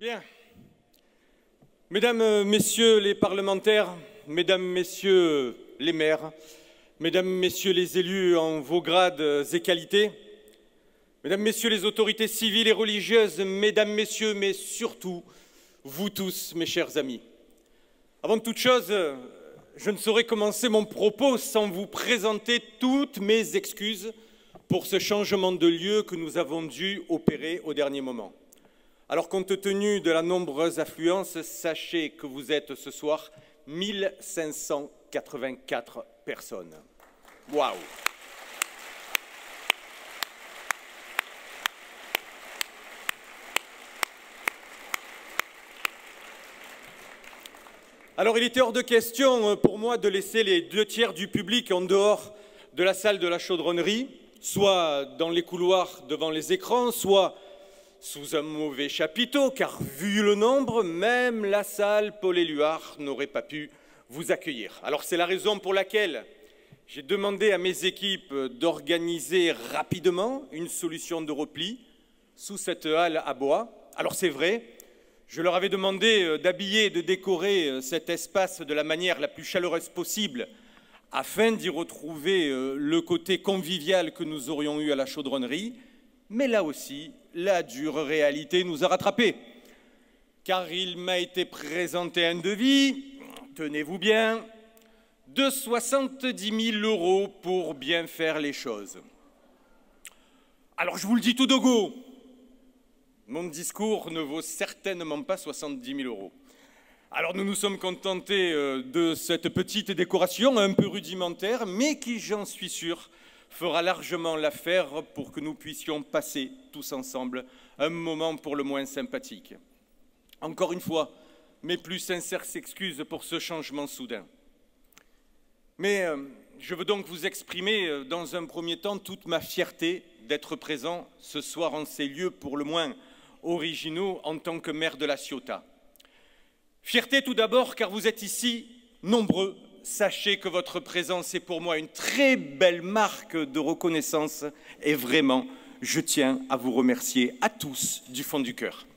Bien. Mesdames, Messieurs les parlementaires, Mesdames, Messieurs les maires, Mesdames, Messieurs les élus en vos grades et qualités, Mesdames, Messieurs les autorités civiles et religieuses, Mesdames, Messieurs, mais surtout, vous tous, mes chers amis. Avant toute chose, je ne saurais commencer mon propos sans vous présenter toutes mes excuses pour ce changement de lieu que nous avons dû opérer au dernier moment. Alors, compte tenu de la nombreuse affluence, sachez que vous êtes ce soir 1584 personnes. Waouh! Alors, il était hors de question pour moi de laisser les 2/3 du public en dehors de la salle de la chaudronnerie, soit dans les couloirs devant les écrans, soit sous un mauvais chapiteau, car vu le nombre, même la salle Paul Éluard n'aurait pas pu vous accueillir. Alors c'est la raison pour laquelle j'ai demandé à mes équipes d'organiser rapidement une solution de repli sous cette halle à bois. Alors c'est vrai, je leur avais demandé d'habiller et de décorer cet espace de la manière la plus chaleureuse possible afin d'y retrouver le côté convivial que nous aurions eu à la chaudronnerie. Mais là aussi, la dure réalité nous a rattrapés. Car il m'a été présenté un devis, tenez-vous bien, de 70 000 € pour bien faire les choses. Alors je vous le dis tout de go, mon discours ne vaut certainement pas 70 000 €. Alors nous nous sommes contentés de cette petite décoration un peu rudimentaire, mais qui, j'en suis sûr, fera largement l'affaire pour que nous puissions passer tous ensemble un moment pour le moins sympathique. Encore une fois, mes plus sincères excuses pour ce changement soudain. Mais je veux donc vous exprimer dans un premier temps toute ma fierté d'être présent ce soir en ces lieux pour le moins originaux en tant que maire de La Ciotat. Fierté tout d'abord car vous êtes ici nombreux. Sachez que votre présence est pour moi une très belle marque de reconnaissance et vraiment, je tiens à vous remercier à tous du fond du cœur.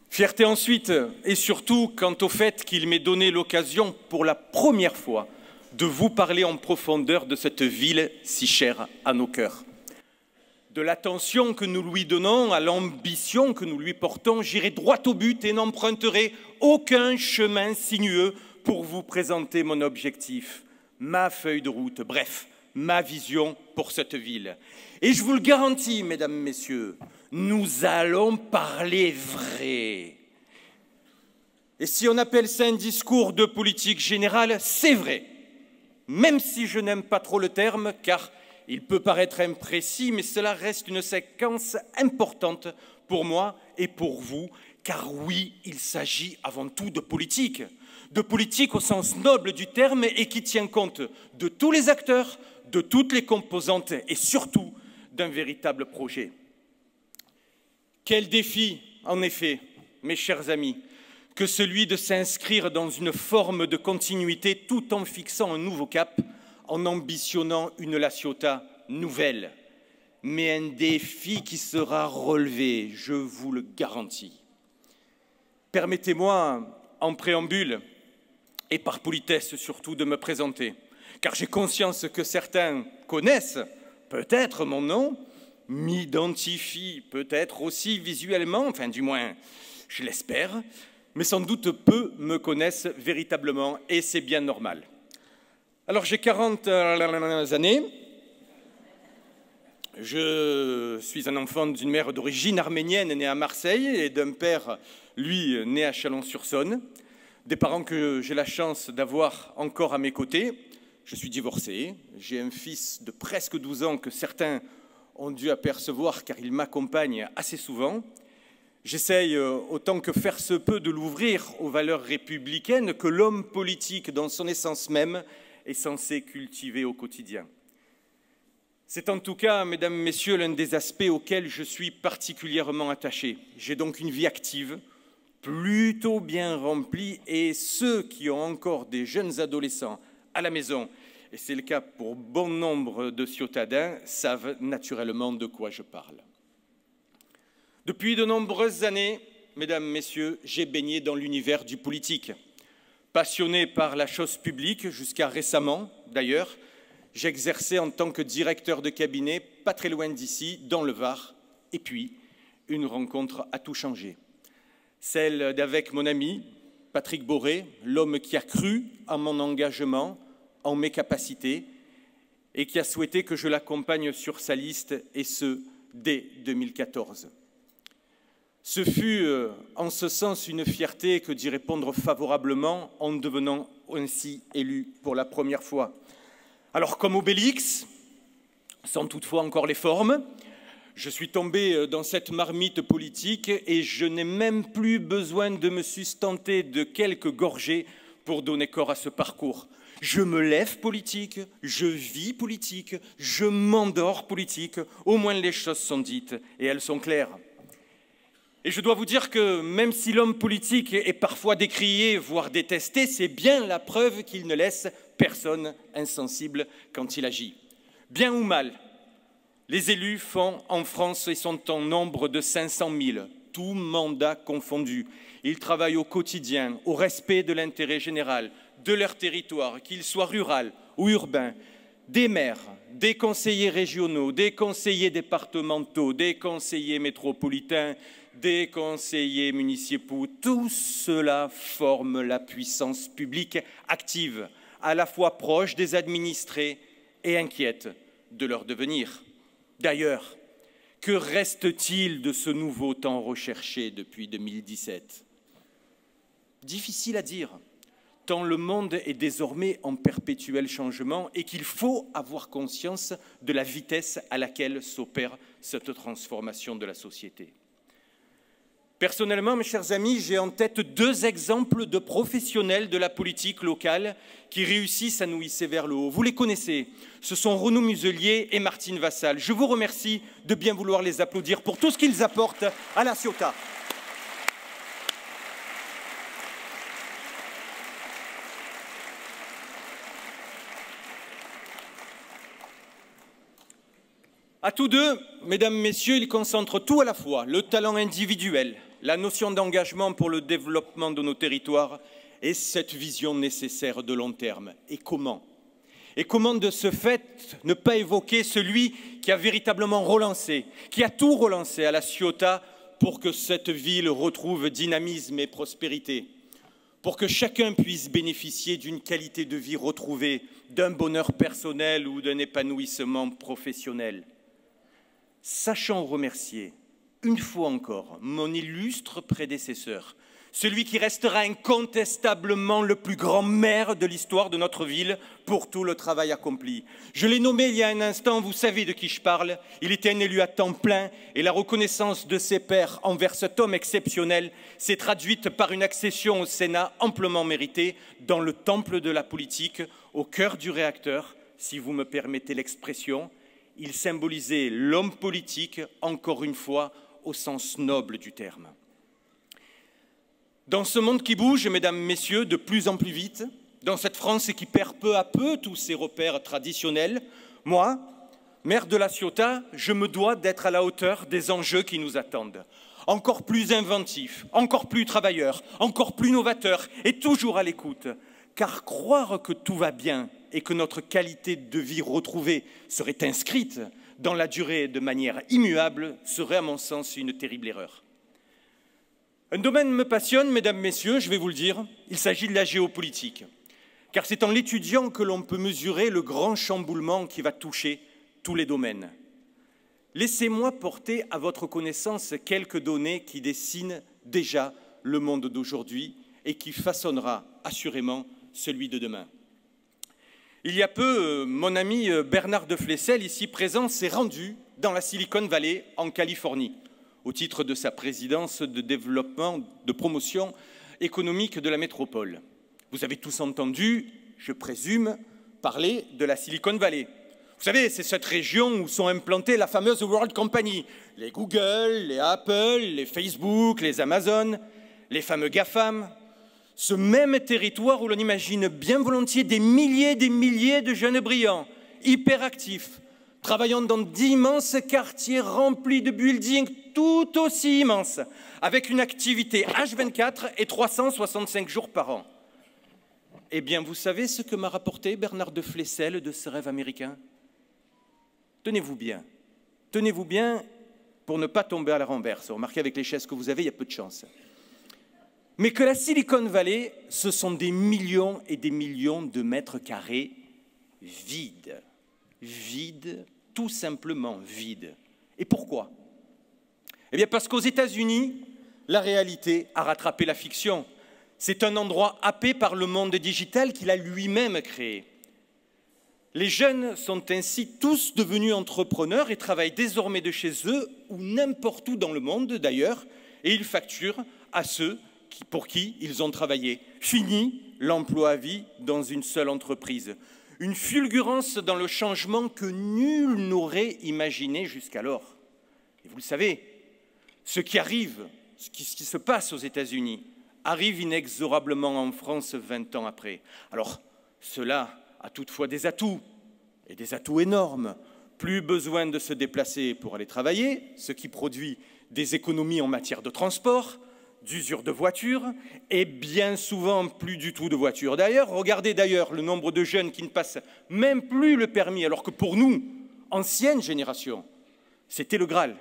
Fierté ensuite et surtout quant au fait qu'il m'ait donné l'occasion pour la première fois de vous parler en profondeur de cette ville si chère à nos cœurs. De l'attention que nous lui donnons à l'ambition que nous lui portons, j'irai droit au but et n'emprunterai aucun chemin sinueux pour vous présenter mon objectif, ma feuille de route, bref, ma vision pour cette ville. Et je vous le garantis, mesdames, messieurs, nous allons parler vrai. Et si on appelle ça un discours de politique générale, c'est vrai, même si je n'aime pas trop le terme, car il peut paraître imprécis, mais cela reste une séquence importante pour moi et pour vous, car oui, il s'agit avant tout de politique au sens noble du terme et qui tient compte de tous les acteurs, de toutes les composantes et surtout d'un véritable projet. Quel défi, en effet, mes chers amis, que celui de s'inscrire dans une forme de continuité tout en fixant un nouveau cap, en ambitionnant une La Ciotat nouvelle, mais un défi qui sera relevé, je vous le garantis. Permettez-moi, en préambule, et par politesse surtout, de me présenter, car j'ai conscience que certains connaissent peut-être mon nom, m'identifient peut-être aussi visuellement, enfin du moins je l'espère, mais sans doute peu me connaissent véritablement, et c'est bien normal. Alors j'ai 40 années, je suis un enfant d'une mère d'origine arménienne née à Marseille et d'un père, lui, né à Chalon-sur-Saône. Des parents que j'ai la chance d'avoir encore à mes côtés. Je suis divorcé, j'ai un fils de presque 12 ans que certains ont dû apercevoir car il m'accompagne assez souvent. J'essaye autant que faire se peut de l'ouvrir aux valeurs républicaines que l'homme politique dans son essence même est censé cultiver au quotidien. C'est en tout cas, mesdames, messieurs, l'un des aspects auxquels je suis particulièrement attaché. J'ai donc une vie active, plutôt bien remplis, et ceux qui ont encore des jeunes adolescents à la maison, et c'est le cas pour bon nombre de Ciotadins, savent naturellement de quoi je parle. Depuis de nombreuses années, mesdames, messieurs, j'ai baigné dans l'univers du politique. Passionné par la chose publique, jusqu'à récemment d'ailleurs, j'exerçais en tant que directeur de cabinet, pas très loin d'ici, dans le Var. Et puis, une rencontre a tout changé. Celle d'avec mon ami, Patrick Boré, l'homme qui a cru en mon engagement, en mes capacités, et qui a souhaité que je l'accompagne sur sa liste, et ce, dès 2014. Ce fut en ce sens une fierté que d'y répondre favorablement en devenant ainsi élu pour la première fois. Alors comme Obélix, sans toutefois encore les formes, je suis tombé dans cette marmite politique et je n'ai même plus besoin de me sustenter de quelques gorgées pour donner corps à ce parcours. Je me lève politique, je vis politique, je m'endors politique, au moins les choses sont dites et elles sont claires. Et je dois vous dire que même si l'homme politique est parfois décrié, voire détesté, c'est bien la preuve qu'il ne laisse personne insensible quand il agit. Bien ou mal, les élus font en France et sont en nombre de 500 000, tout mandat confondu. Ils travaillent au quotidien, au respect de l'intérêt général, de leur territoire, qu'il soit rural ou urbain, des maires, des conseillers régionaux, des conseillers départementaux, des conseillers métropolitains, des conseillers municipaux, tout cela forme la puissance publique active, à la fois proche des administrés et inquiète de leur devenir. D'ailleurs, que reste-t-il de ce nouveau temps recherché depuis 2017? Difficile à dire, tant le monde est désormais en perpétuel changement et qu'il faut avoir conscience de la vitesse à laquelle s'opère cette transformation de la société. Personnellement, mes chers amis, j'ai en tête deux exemples de professionnels de la politique locale qui réussissent à nous hisser vers le haut. Vous les connaissez, ce sont Renaud Muselier et Martine Vassal. Je vous remercie de bien vouloir les applaudir pour tout ce qu'ils apportent à la Ciotat. À tous deux, mesdames, messieurs, ils concentrent tout à la fois, le talent individuel, la notion d'engagement pour le développement de nos territoires et cette vision nécessaire de long terme. Et comment de ce fait ne pas évoquer celui qui a véritablement relancé, qui a tout relancé à la Ciotat pour que cette ville retrouve dynamisme et prospérité, pour que chacun puisse bénéficier d'une qualité de vie retrouvée, d'un bonheur personnel ou d'un épanouissement professionnel. Sachant remercier, une fois encore, mon illustre prédécesseur, celui qui restera incontestablement le plus grand maire de l'histoire de notre ville pour tout le travail accompli. Je l'ai nommé il y a un instant, vous savez de qui je parle, il était un élu à temps plein et la reconnaissance de ses pairs envers cet homme exceptionnel s'est traduite par une accession au Sénat amplement méritée dans le temple de la politique, au cœur du réacteur, si vous me permettez l'expression. Il symbolisait l'homme politique, encore une fois, au sens noble du terme. Dans ce monde qui bouge, mesdames, messieurs, de plus en plus vite, dans cette France qui perd peu à peu tous ses repères traditionnels, moi, maire de la Ciotat, je me dois d'être à la hauteur des enjeux qui nous attendent. Encore plus inventif, encore plus travailleur, encore plus novateur et toujours à l'écoute. Car croire que tout va bien et que notre qualité de vie retrouvée serait inscrite dans la durée de manière immuable serait, à mon sens, une terrible erreur. Un domaine me passionne, mesdames, messieurs, je vais vous le dire, il s'agit de la géopolitique. Car c'est en l'étudiant que l'on peut mesurer le grand chamboulement qui va toucher tous les domaines. Laissez-moi porter à votre connaissance quelques données qui dessinent déjà le monde d'aujourd'hui et qui façonnera assurément celui de demain. Il y a peu, mon ami Bernard de Flessel, ici présent, s'est rendu dans la Silicon Valley, en Californie, au titre de sa présidence de développement, de promotion économique de la métropole. Vous avez tous entendu, je présume, parler de la Silicon Valley. Vous savez, c'est cette région où sont implantées la fameuse World Company, les Google, les Apple, les Facebook, les Amazon, les fameux GAFAM. Ce même territoire où l'on imagine bien volontiers des milliers de jeunes brillants, hyperactifs, travaillant dans d'immenses quartiers remplis de buildings tout aussi immenses, avec une activité H24 et 365 jours par an. Eh bien, vous savez ce que m'a rapporté Bernard de Flessel de ce rêve américain? Tenez-vous bien pour ne pas tomber à la renverse. Remarquez, avec les chaises que vous avez, il y a peu de chance. Mais que la Silicon Valley, ce sont des millions et des millions de mètres carrés vides. Vides, tout simplement vides. Et pourquoi? Eh bien, parce qu'aux États-Unis, la réalité a rattrapé la fiction. C'est un endroit happé par le monde digital qu'il a lui-même créé. Les jeunes sont ainsi tous devenus entrepreneurs et travaillent désormais de chez eux ou n'importe où dans le monde d'ailleurs, et ils facturent à ceux pour qui ils ont travaillé. Fini l'emploi à vie dans une seule entreprise. Une fulgurance dans le changement que nul n'aurait imaginé jusqu'alors. Et vous le savez, ce qui arrive, ce qui se passe aux États-Unis, arrive inexorablement en France 20 ans après. Alors, cela a toutefois des atouts, et des atouts énormes. Plus besoin de se déplacer pour aller travailler, ce qui produit des économies en matière de transport, d'usure de voitures, et bien souvent plus du tout de voitures. D'ailleurs, regardez d'ailleurs le nombre de jeunes qui ne passent même plus le permis, alors que pour nous, ancienne génération, c'était le Graal.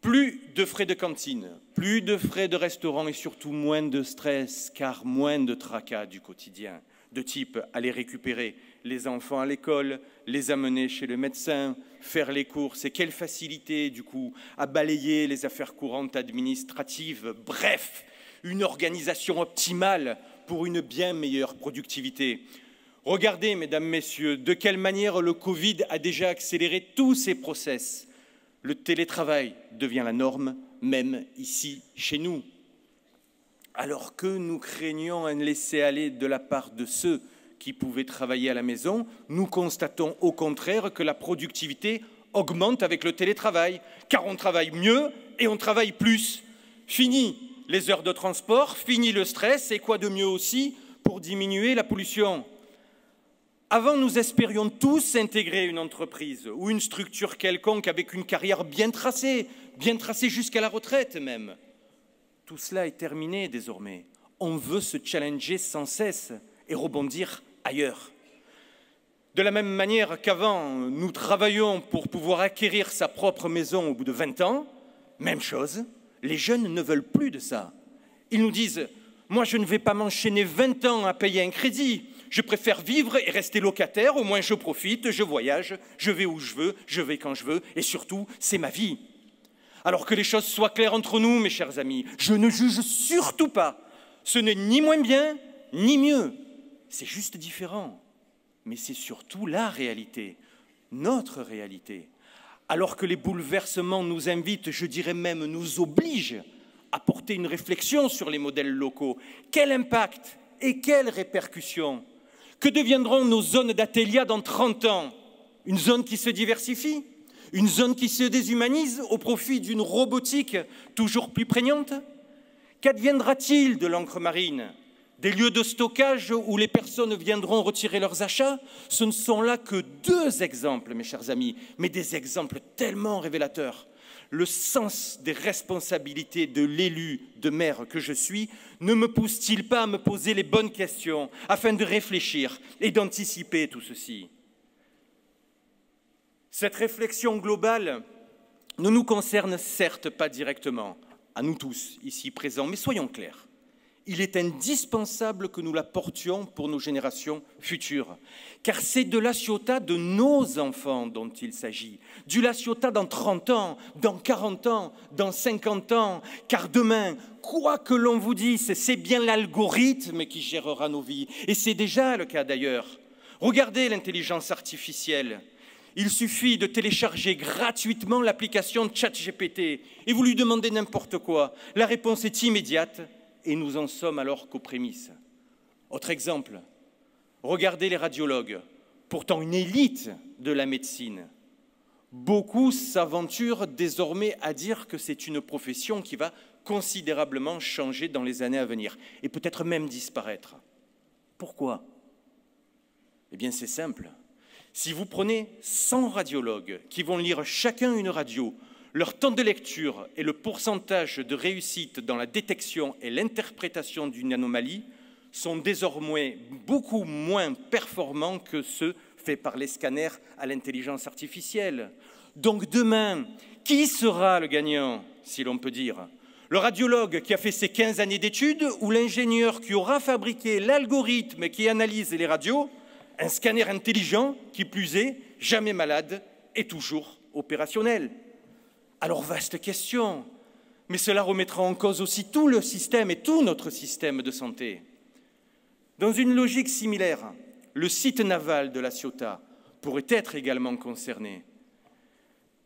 Plus de frais de cantine, plus de frais de restaurant et surtout moins de stress, car moins de tracas du quotidien, de type aller récupérer les enfants à l'école, les amener chez le médecin, faire les courses, et quelle facilité du coup à balayer les affaires courantes administratives, bref, une organisation optimale pour une bien meilleure productivité. Regardez, mesdames, messieurs, de quelle manière le Covid a déjà accéléré tous ces process. Le télétravail devient la norme, même ici, chez nous. Alors que nous craignions un laisser-aller de la part de ceux qui pouvaient travailler à la maison, nous constatons au contraire que la productivité augmente avec le télétravail, car on travaille mieux et on travaille plus. Fini les heures de transport, fini le stress, et quoi de mieux aussi pour diminuer la pollution. Avant, nous espérions tous intégrer une entreprise ou une structure quelconque avec une carrière bien tracée jusqu'à la retraite même. Tout cela est terminé désormais. On veut se challenger sans cesse et rebondir ailleurs. De la même manière qu'avant, nous travaillions pour pouvoir acquérir sa propre maison au bout de 20 ans, même chose, les jeunes ne veulent plus de ça. Ils nous disent « Moi, je ne vais pas m'enchaîner 20 ans à payer un crédit. Je préfère vivre et rester locataire, au moins je profite, je voyage, je vais où je veux, je vais quand je veux, et surtout, c'est ma vie. » Alors que les choses soient claires entre nous, mes chers amis, je ne juge surtout pas. Ce n'est ni moins bien, ni mieux. C'est juste différent. Mais c'est surtout la réalité, notre réalité. Alors que les bouleversements nous invitent, je dirais même nous obligent, à porter une réflexion sur les modèles locaux. Quel impact et quelles répercussions? Que deviendront nos zones d'Atelia dans 30 ans? Une zone qui se diversifie? Une zone qui se déshumanise au profit d'une robotique toujours plus prégnante? Qu'adviendra-t-il de l'encre marine? Des lieux de stockage où les personnes viendront retirer leurs achats? Ce ne sont là que deux exemples, mes chers amis, mais des exemples tellement révélateurs. Le sens des responsabilités de l'élu de maire que je suis ne me pousse-t-il pas à me poser les bonnes questions afin de réfléchir et d'anticiper tout ceci? Cette réflexion globale ne nous concerne certes pas directement, à nous tous ici présents, mais soyons clairs. Il est indispensable que nous la portions pour nos générations futures, car c'est de la Ciotat de nos enfants dont il s'agit, du La Ciotat dans 30 ans, dans 40 ans, dans 50 ans, car demain, quoi que l'on vous dise, c'est bien l'algorithme qui gérera nos vies, et c'est déjà le cas d'ailleurs. Regardez l'intelligence artificielle. Il suffit de télécharger gratuitement l'application ChatGPT et vous lui demandez n'importe quoi. La réponse est immédiate. Et nous en sommes alors qu'aux prémices. Autre exemple, regardez les radiologues, pourtant une élite de la médecine. Beaucoup s'aventurent désormais à dire que c'est une profession qui va considérablement changer dans les années à venir, et peut-être même disparaître. Pourquoi? Eh bien c'est simple. Si vous prenez 100 radiologues qui vont lire chacun une radio, leur temps de lecture et le pourcentage de réussite dans la détection et l'interprétation d'une anomalie sont désormais beaucoup moins performants que ceux faits par les scanners à l'intelligence artificielle. Donc demain, qui sera le gagnant, si l'on peut dire? Le radiologue qui a fait ses 15 années d'études ou l'ingénieur qui aura fabriqué l'algorithme qui analyse les radios? Un scanner intelligent, qui plus est, jamais malade et toujours opérationnel. Alors vaste question, mais cela remettra en cause aussi tout le système et tout notre système de santé. Dans une logique similaire, le site naval de La Ciotat pourrait être également concerné.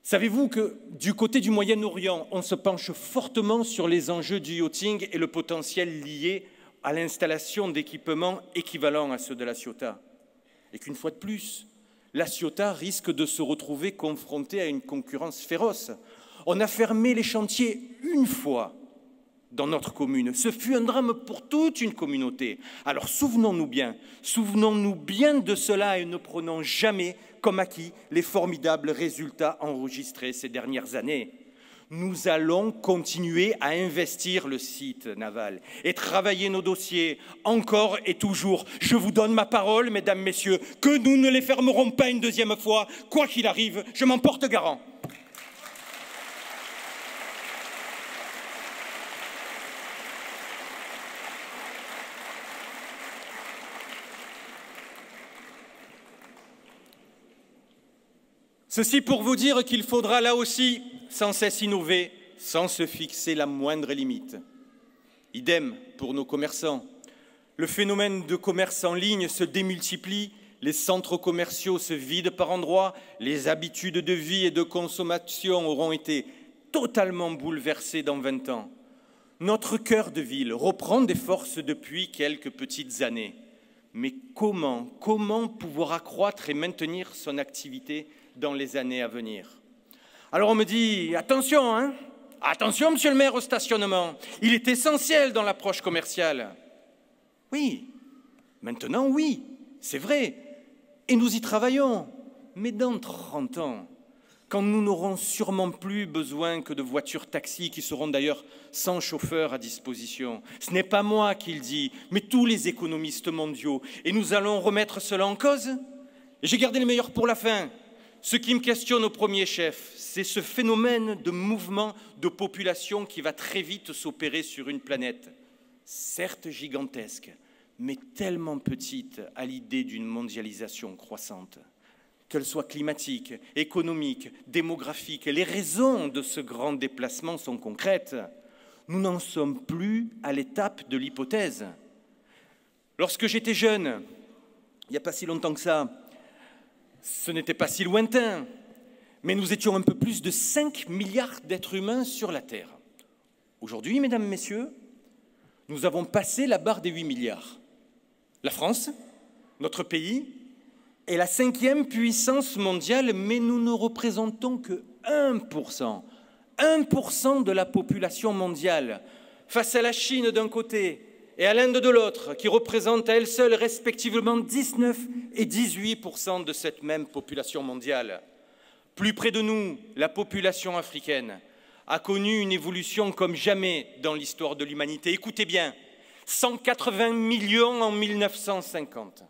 Savez-vous que du côté du Moyen-Orient, on se penche fortement sur les enjeux du yachting et le potentiel lié à l'installation d'équipements équivalents à ceux de La Ciotat? Et qu'une fois de plus, La Ciotat risque de se retrouver confrontée à une concurrence féroce. On a fermé les chantiers une fois dans notre commune. Ce fut un drame pour toute une communauté. Alors souvenons-nous bien de cela et ne prenons jamais comme acquis les formidables résultats enregistrés ces dernières années. Nous allons continuer à investir le site naval et travailler nos dossiers encore et toujours. Je vous donne ma parole, mesdames, messieurs, que nous ne les fermerons pas une deuxième fois. Quoi qu'il arrive, je m'en porte garant. Ceci pour vous dire qu'il faudra là aussi sans cesse innover, sans se fixer la moindre limite. Idem pour nos commerçants. Le phénomène de commerce en ligne se démultiplie, les centres commerciaux se vident par endroits, les habitudes de vie et de consommation auront été totalement bouleversées dans 20 ans. Notre cœur de ville reprend des forces depuis quelques petites années. Mais comment pouvoir accroître et maintenir son activité dans les années à venir? Alors on me dit, attention, hein, attention monsieur le maire au stationnement, il est essentiel dans l'approche commerciale. Oui, maintenant oui, c'est vrai, et nous y travaillons, mais dans 30 ans, quand nous n'aurons sûrement plus besoin que de voitures taxis qui seront d'ailleurs sans chauffeur à disposition. Ce n'est pas moi qui le dis, mais tous les économistes mondiaux. Et nous allons remettre cela en cause? Et j'ai gardé le meilleur pour la fin. Ce qui me questionne au premier chef, c'est ce phénomène de mouvement de population qui va très vite s'opérer sur une planète, certes gigantesque, mais tellement petite à l'idée d'une mondialisation croissante. Qu'elle soit climatique, économique, démographique, les raisons de ce grand déplacement sont concrètes. Nous n'en sommes plus à l'étape de l'hypothèse. Lorsque j'étais jeune, il n'y a pas si longtemps que ça, ce n'était pas si lointain, mais nous étions un peu plus de 5 milliards d'êtres humains sur la Terre. Aujourd'hui, mesdames, messieurs, nous avons passé la barre des 8 milliards. La France, notre pays, est la 5e puissance mondiale, mais nous ne représentons que 1%. 1% de la population mondiale, face à la Chine d'un côté et à l'Inde de l'autre, qui représente à elle seule respectivement 19 et 18% de cette même population mondiale. Plus près de nous, la population africaine a connu une évolution comme jamais dans l'histoire de l'humanité. Écoutez bien, 180 millions en 1950,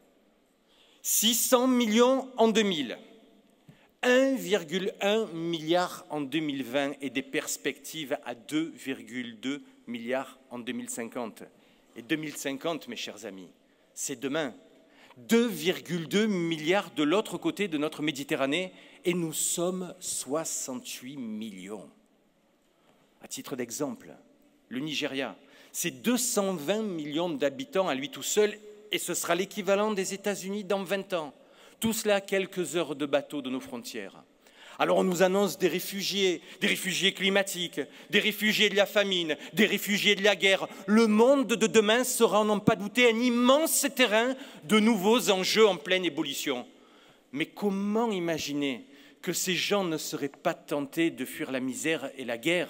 600 millions en 2000, 1,1 milliard en 2020 et des perspectives à 2,2 milliards en 2050. Et 2050, mes chers amis, c'est demain. 2,2 milliards de l'autre côté de notre Méditerranée et nous sommes 68 millions. À titre d'exemple, le Nigeria, c'est 220 millions d'habitants à lui tout seul et ce sera l'équivalent des États-Unis dans 20 ans. Tout cela à quelques heures de bateau de nos frontières. Alors on nous annonce des réfugiés climatiques, des réfugiés de la famine, des réfugiés de la guerre. Le monde de demain sera, n'en pas douter, un immense terrain de nouveaux enjeux en pleine ébullition. Mais comment imaginer que ces gens ne seraient pas tentés de fuir la misère et la guerre?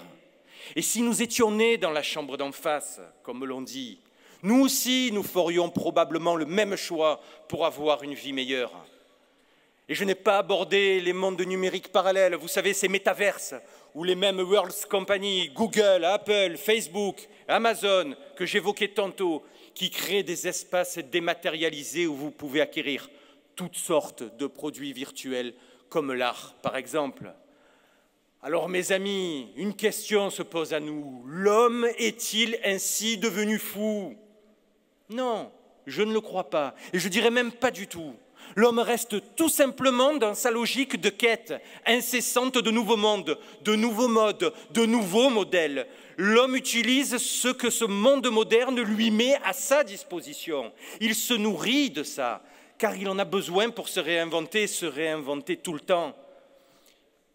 Et si nous étions nés dans la chambre d'en face, comme l'on dit, nous aussi, nous ferions probablement le même choix pour avoir une vie meilleure. Et je n'ai pas abordé les mondes numériques parallèles, vous savez, ces métaverses, où les mêmes World Company, Google, Apple, Facebook, Amazon, que j'évoquais tantôt, qui créent des espaces dématérialisés où vous pouvez acquérir toutes sortes de produits virtuels, comme l'art, par exemple. Alors, mes amis, une question se pose à nous. L'homme est-il ainsi devenu fou? Non, je ne le crois pas, et je dirais même pas du tout. L'homme reste tout simplement dans sa logique de quête incessante de nouveaux mondes, de nouveaux modes, de nouveaux modèles. L'homme utilise ce que ce monde moderne lui met à sa disposition. Il se nourrit de ça, car il en a besoin pour se réinventer tout le temps.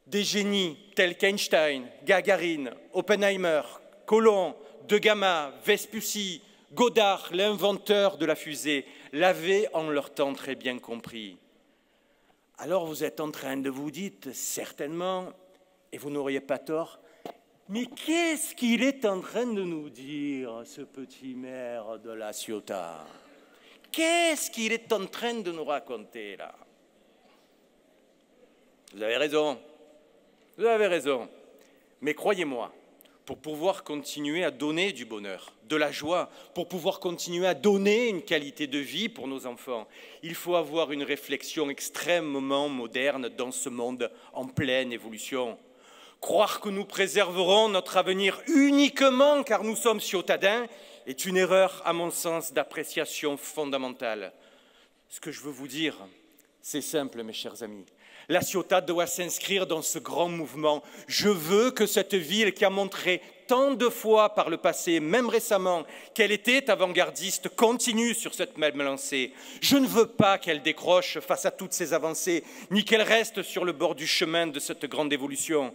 Des génies tels qu'Einstein, Gagarine, Oppenheimer, Colomb, De Gama, Vespucci, Goddard, l'inventeur de la fusée, l'avaient en leur temps très bien compris. Alors vous êtes en train de vous dire, certainement, et vous n'auriez pas tort, mais qu'est-ce qu'il est en train de nous dire, ce petit maire de La Ciotat? Qu'est-ce qu'il est en train de nous raconter, là? Vous avez raison, vous avez raison, mais croyez-moi, pour pouvoir continuer à donner du bonheur, de la joie, pour pouvoir continuer à donner une qualité de vie pour nos enfants, il faut avoir une réflexion extrêmement moderne dans ce monde en pleine évolution. Croire que nous préserverons notre avenir uniquement car nous sommes ciotadins est une erreur, à mon sens, d'appréciation fondamentale. Ce que je veux vous dire, c'est simple, mes chers amis. La Ciotat doit s'inscrire dans ce grand mouvement. Je veux que cette ville qui a montré tant de fois par le passé, même récemment, qu'elle était avant-gardiste, continue sur cette même lancée. Je ne veux pas qu'elle décroche face à toutes ces avancées, ni qu'elle reste sur le bord du chemin de cette grande évolution.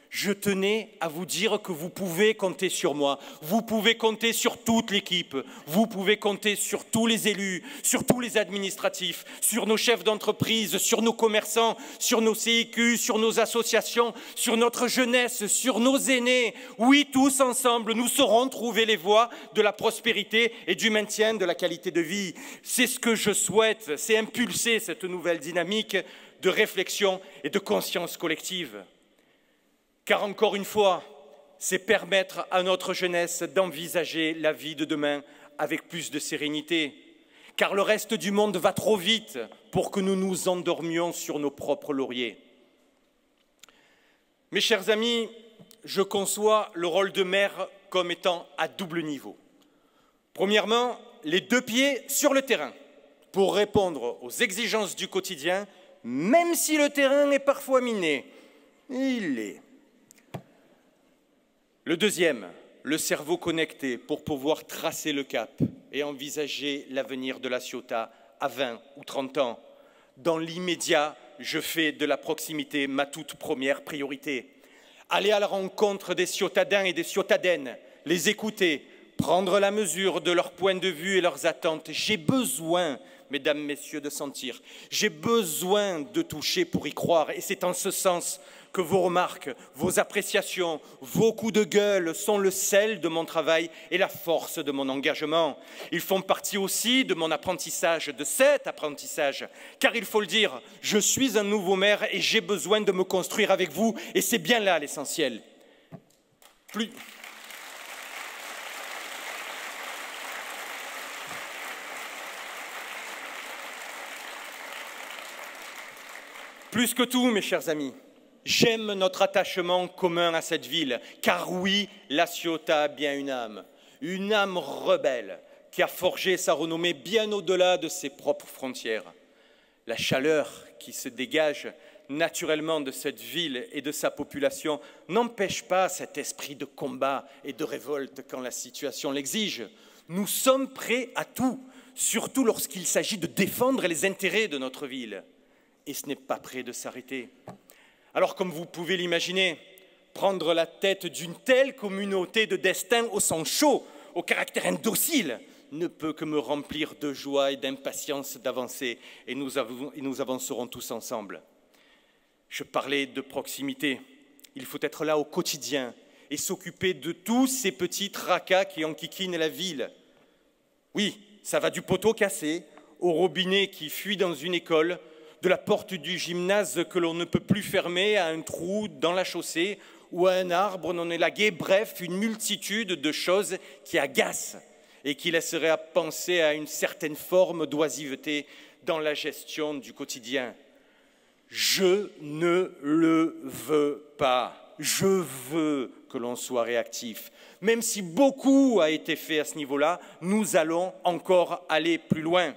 Je tenais à vous dire que vous pouvez compter sur moi, vous pouvez compter sur toute l'équipe, vous pouvez compter sur tous les élus, sur tous les administratifs, sur nos chefs d'entreprise, sur nos commerçants, sur nos CIQ, sur nos associations, sur notre jeunesse, sur nos aînés. Oui, tous ensemble, nous saurons trouver les voies de la prospérité et du maintien de la qualité de vie. C'est ce que je souhaite, c'est impulser cette nouvelle dynamique de réflexion et de conscience collective. Car encore une fois, c'est permettre à notre jeunesse d'envisager la vie de demain avec plus de sérénité. Car le reste du monde va trop vite pour que nous nous endormions sur nos propres lauriers. Mes chers amis, je conçois le rôle de maire comme étant à double niveau. Premièrement, les deux pieds sur le terrain pour répondre aux exigences du quotidien, même si le terrain est parfois miné. Il l'est. Le deuxième, le cerveau connecté pour pouvoir tracer le cap et envisager l'avenir de La Ciotat à 20 ou 30 ans. Dans l'immédiat, je fais de la proximité ma toute première priorité. Aller à la rencontre des ciotadins et des ciotadaines, les écouter, prendre la mesure de leurs points de vue et leurs attentes. J'ai besoin, mesdames, messieurs, de sentir. J'ai besoin de toucher pour y croire. Et c'est en ce sens que vos remarques, vos appréciations, vos coups de gueule sont le sel de mon travail et la force de mon engagement. Ils font partie aussi de mon apprentissage, de cet apprentissage. Car il faut le dire, je suis un nouveau maire et j'ai besoin de me construire avec vous. Et c'est bien là l'essentiel. Plus que tout, mes chers amis, j'aime notre attachement commun à cette ville, car oui, La Ciotat a bien une âme rebelle qui a forgé sa renommée bien au-delà de ses propres frontières. La chaleur qui se dégage naturellement de cette ville et de sa population n'empêche pas cet esprit de combat et de révolte quand la situation l'exige. Nous sommes prêts à tout, surtout lorsqu'il s'agit de défendre les intérêts de notre ville. Et ce n'est pas près de s'arrêter. Alors, comme vous pouvez l'imaginer, prendre la tête d'une telle communauté de destin au sang chaud, au caractère indocile, ne peut que me remplir de joie et d'impatience d'avancer, et nous avancerons tous ensemble. Je parlais de proximité. Il faut être là au quotidien et s'occuper de tous ces petits tracas qui enquiquinent la ville. Oui, ça va du poteau cassé au robinet qui fuit dans une école, de la porte du gymnase que l'on ne peut plus fermer à un trou dans la chaussée ou à un arbre non élagué, bref, une multitude de choses qui agacent et qui laisseraient à penser à une certaine forme d'oisiveté dans la gestion du quotidien. Je ne le veux pas. Je veux que l'on soit réactif. Même si beaucoup a été fait à ce niveau-là, nous allons encore aller plus loin.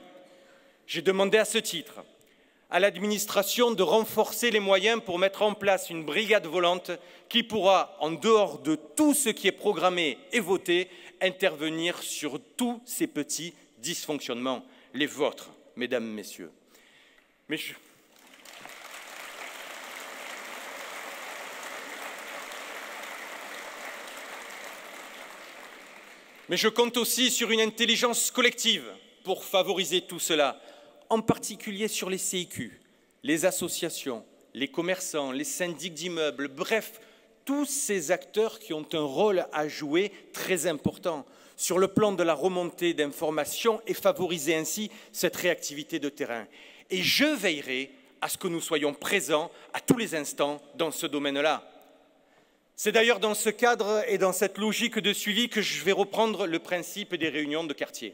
J'ai demandé à ce titre à l'administration de renforcer les moyens pour mettre en place une brigade volante qui pourra, en dehors de tout ce qui est programmé et voté, intervenir sur tous ces petits dysfonctionnements, les vôtres, mesdames, messieurs. Mais je compte aussi sur une intelligence collective pour favoriser tout cela, en particulier sur les CIQ, les associations, les commerçants, les syndics d'immeubles, bref, tous ces acteurs qui ont un rôle à jouer très important sur le plan de la remontée d'informations et favoriser ainsi cette réactivité de terrain. Et je veillerai à ce que nous soyons présents à tous les instants dans ce domaine-là. C'est d'ailleurs dans ce cadre et dans cette logique de suivi que je vais reprendre le principe des réunions de quartier.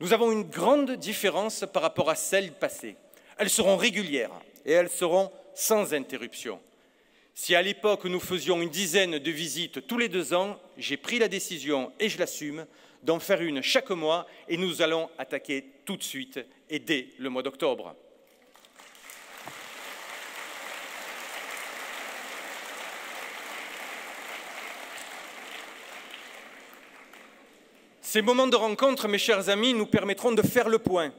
Nous avons une grande différence par rapport à celles passées. Elles seront régulières et elles seront sans interruption. Si à l'époque nous faisions une dizaine de visites tous les 2 ans, j'ai pris la décision, et je l'assume, d'en faire une chaque mois et nous allons attaquer tout de suite et dès le mois d'octobre. Ces moments de rencontre, mes chers amis, nous permettront de faire le point,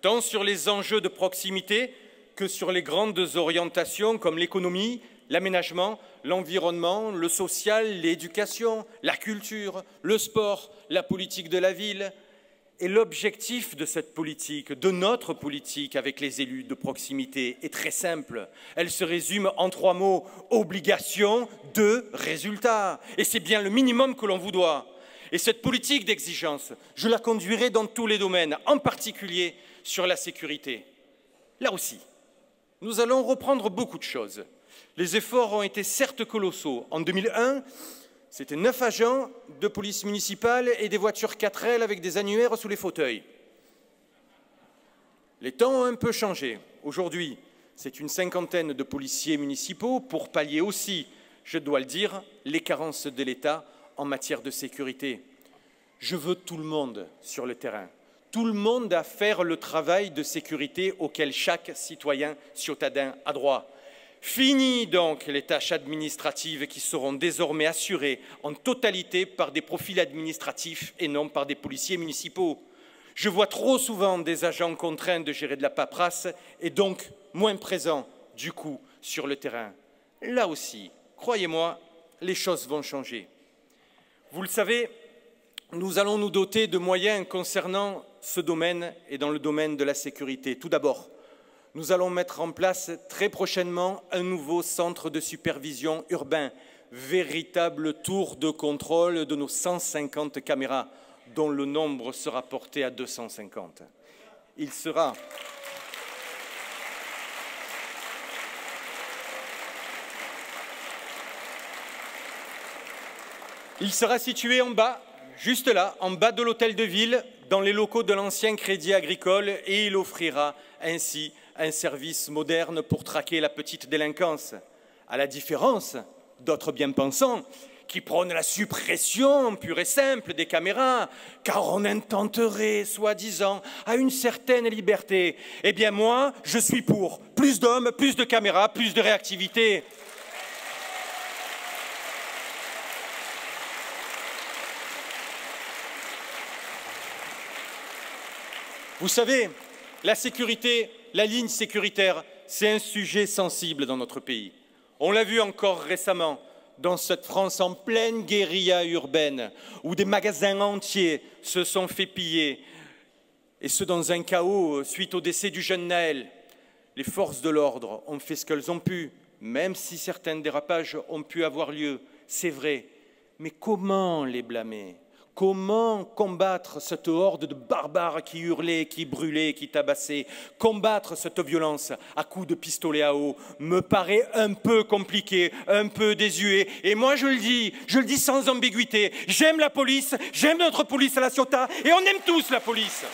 tant sur les enjeux de proximité que sur les grandes orientations comme l'économie, l'aménagement, l'environnement, le social, l'éducation, la culture, le sport, la politique de la ville. Et l'objectif de cette politique, de notre politique avec les élus de proximité, est très simple. Elle se résume en 3 mots, obligation de résultat. Et c'est bien le minimum que l'on vous doit. Et cette politique d'exigence, je la conduirai dans tous les domaines, en particulier sur la sécurité. Là aussi, nous allons reprendre beaucoup de choses. Les efforts ont été certes colossaux. En 2001, c'était 9 agents de police municipale et des voitures 4L avec des annuaires sous les fauteuils. Les temps ont un peu changé. Aujourd'hui, c'est une 50aine de policiers municipaux pour pallier aussi, je dois le dire, les carences de l'État en matière de sécurité. Je veux tout le monde sur le terrain, tout le monde à faire le travail de sécurité auquel chaque citoyen ciotadin a droit. Fini donc les tâches administratives qui seront désormais assurées en totalité par des profils administratifs et non par des policiers municipaux. Je vois trop souvent des agents contraints de gérer de la paperasse et donc moins présents, du coup, sur le terrain. Là aussi, croyez-moi, les choses vont changer. Vous le savez, nous allons nous doter de moyens concernant ce domaine et dans le domaine de la sécurité. Tout d'abord, nous allons mettre en place très prochainement un nouveau centre de supervision urbain, véritable tour de contrôle de nos 150 caméras, dont le nombre sera porté à 250. Il sera situé en bas, juste là, en bas de l'hôtel de ville, dans les locaux de l'ancien Crédit Agricole, et il offrira ainsi un service moderne pour traquer la petite délinquance, à la différence d'autres bien-pensants qui prônent la suppression pure et simple des caméras, car on intenterait, soi-disant, à une certaine liberté. Eh bien moi, je suis pour plus d'hommes, plus de caméras, plus de réactivité. Vous savez, la sécurité, la ligne sécuritaire, c'est un sujet sensible dans notre pays. On l'a vu encore récemment dans cette France en pleine guérilla urbaine, où des magasins entiers se sont fait piller, et ce dans un chaos suite au décès du jeune Naël. Les forces de l'ordre ont fait ce qu'elles ont pu, même si certains dérapages ont pu avoir lieu, c'est vrai. Mais comment les blâmer ? Comment combattre cette horde de barbares qui hurlaient, qui brûlaient, qui tabassaient? Combattre cette violence à coups de pistolet à eau me paraît un peu compliqué, un peu désuet. Et moi je le dis sans ambiguïté, j'aime la police, j'aime notre police à La Ciotat, et on aime tous la police.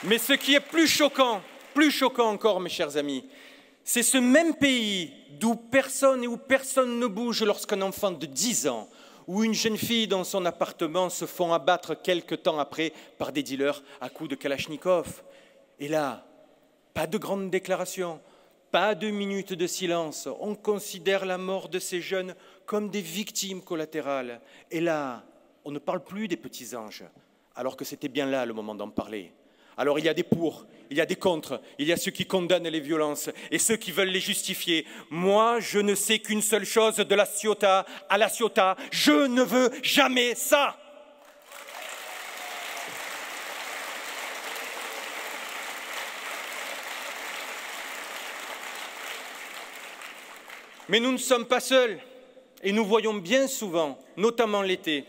Mais ce qui est plus choquant encore, mes chers amis, c'est ce même pays d'où personne ne bouge lorsqu'un enfant de 10 ans ou une jeune fille dans son appartement se font abattre quelque temps après par des dealers à coups de Kalachnikov. Et là, pas de grandes déclarations, pas de minutes de silence. On considère la mort de ces jeunes comme des victimes collatérales. Et là, on ne parle plus des petits anges, alors que c'était bien là le moment d'en parler. Alors il y a des pour, il y a des contre, il y a ceux qui condamnent les violences et ceux qui veulent les justifier. Moi, je ne sais qu'une seule chose de La Ciotat à La Ciotat, je ne veux jamais ça. Mais nous ne sommes pas seuls et nous voyons bien souvent, notamment l'été,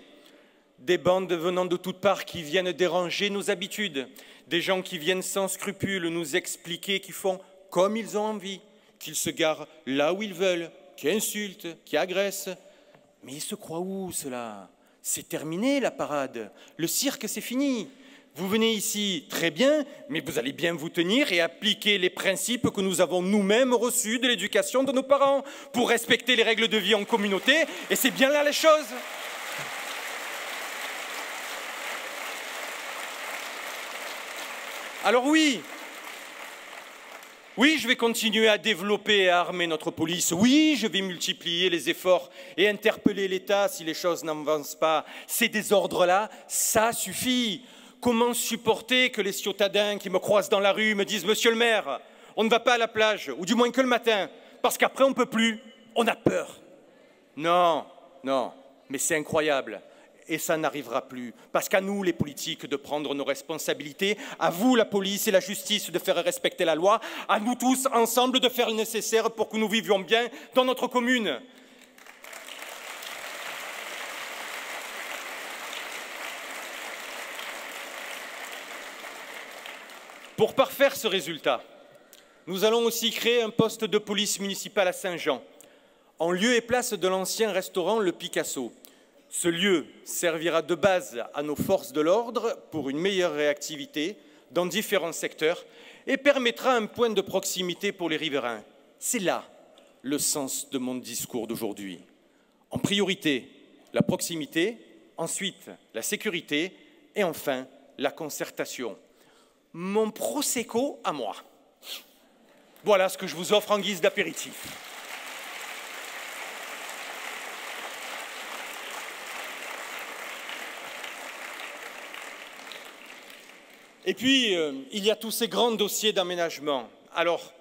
des bandes venant de toutes parts qui viennent déranger nos habitudes, des gens qui viennent sans scrupules nous expliquer qu'ils font comme ils ont envie, qu'ils se garent là où ils veulent, qui insultent, qui agressent. Mais ils se croient où, cela? C'est terminé la parade, le cirque c'est fini. Vous venez ici, très bien, mais vous allez bien vous tenir et appliquer les principes que nous avons nous-mêmes reçus de l'éducation de nos parents pour respecter les règles de vie en communauté, et c'est bien là les choses. Alors oui, je vais continuer à développer et à armer notre police. Oui, je vais multiplier les efforts et interpeller l'État si les choses n'avancent pas. Ces désordres-là, ça suffit. Comment supporter que les ciotadins qui me croisent dans la rue me disent « Monsieur le maire, on ne va pas à la plage, ou du moins que le matin, parce qu'après on ne peut plus, on a peur ». Non, mais c'est incroyable. Et ça n'arrivera plus, parce qu'à nous, les politiques, de prendre nos responsabilités, à vous, la police et la justice, de faire respecter la loi, à nous tous, ensemble, de faire le nécessaire pour que nous vivions bien dans notre commune. Pour parfaire ce résultat, nous allons aussi créer un poste de police municipale à Saint-Jean, en lieu et place de l'ancien restaurant Le Picasso. Ce lieu servira de base à nos forces de l'ordre pour une meilleure réactivité dans différents secteurs et permettra un point de proximité pour les riverains. C'est là le sens de mon discours d'aujourd'hui. En priorité, la proximité, ensuite la sécurité et enfin la concertation. Mon prosecco à moi. Voilà ce que je vous offre en guise d'apéritif. Et puis, il y a tous ces grands dossiers d'aménagement. Alors,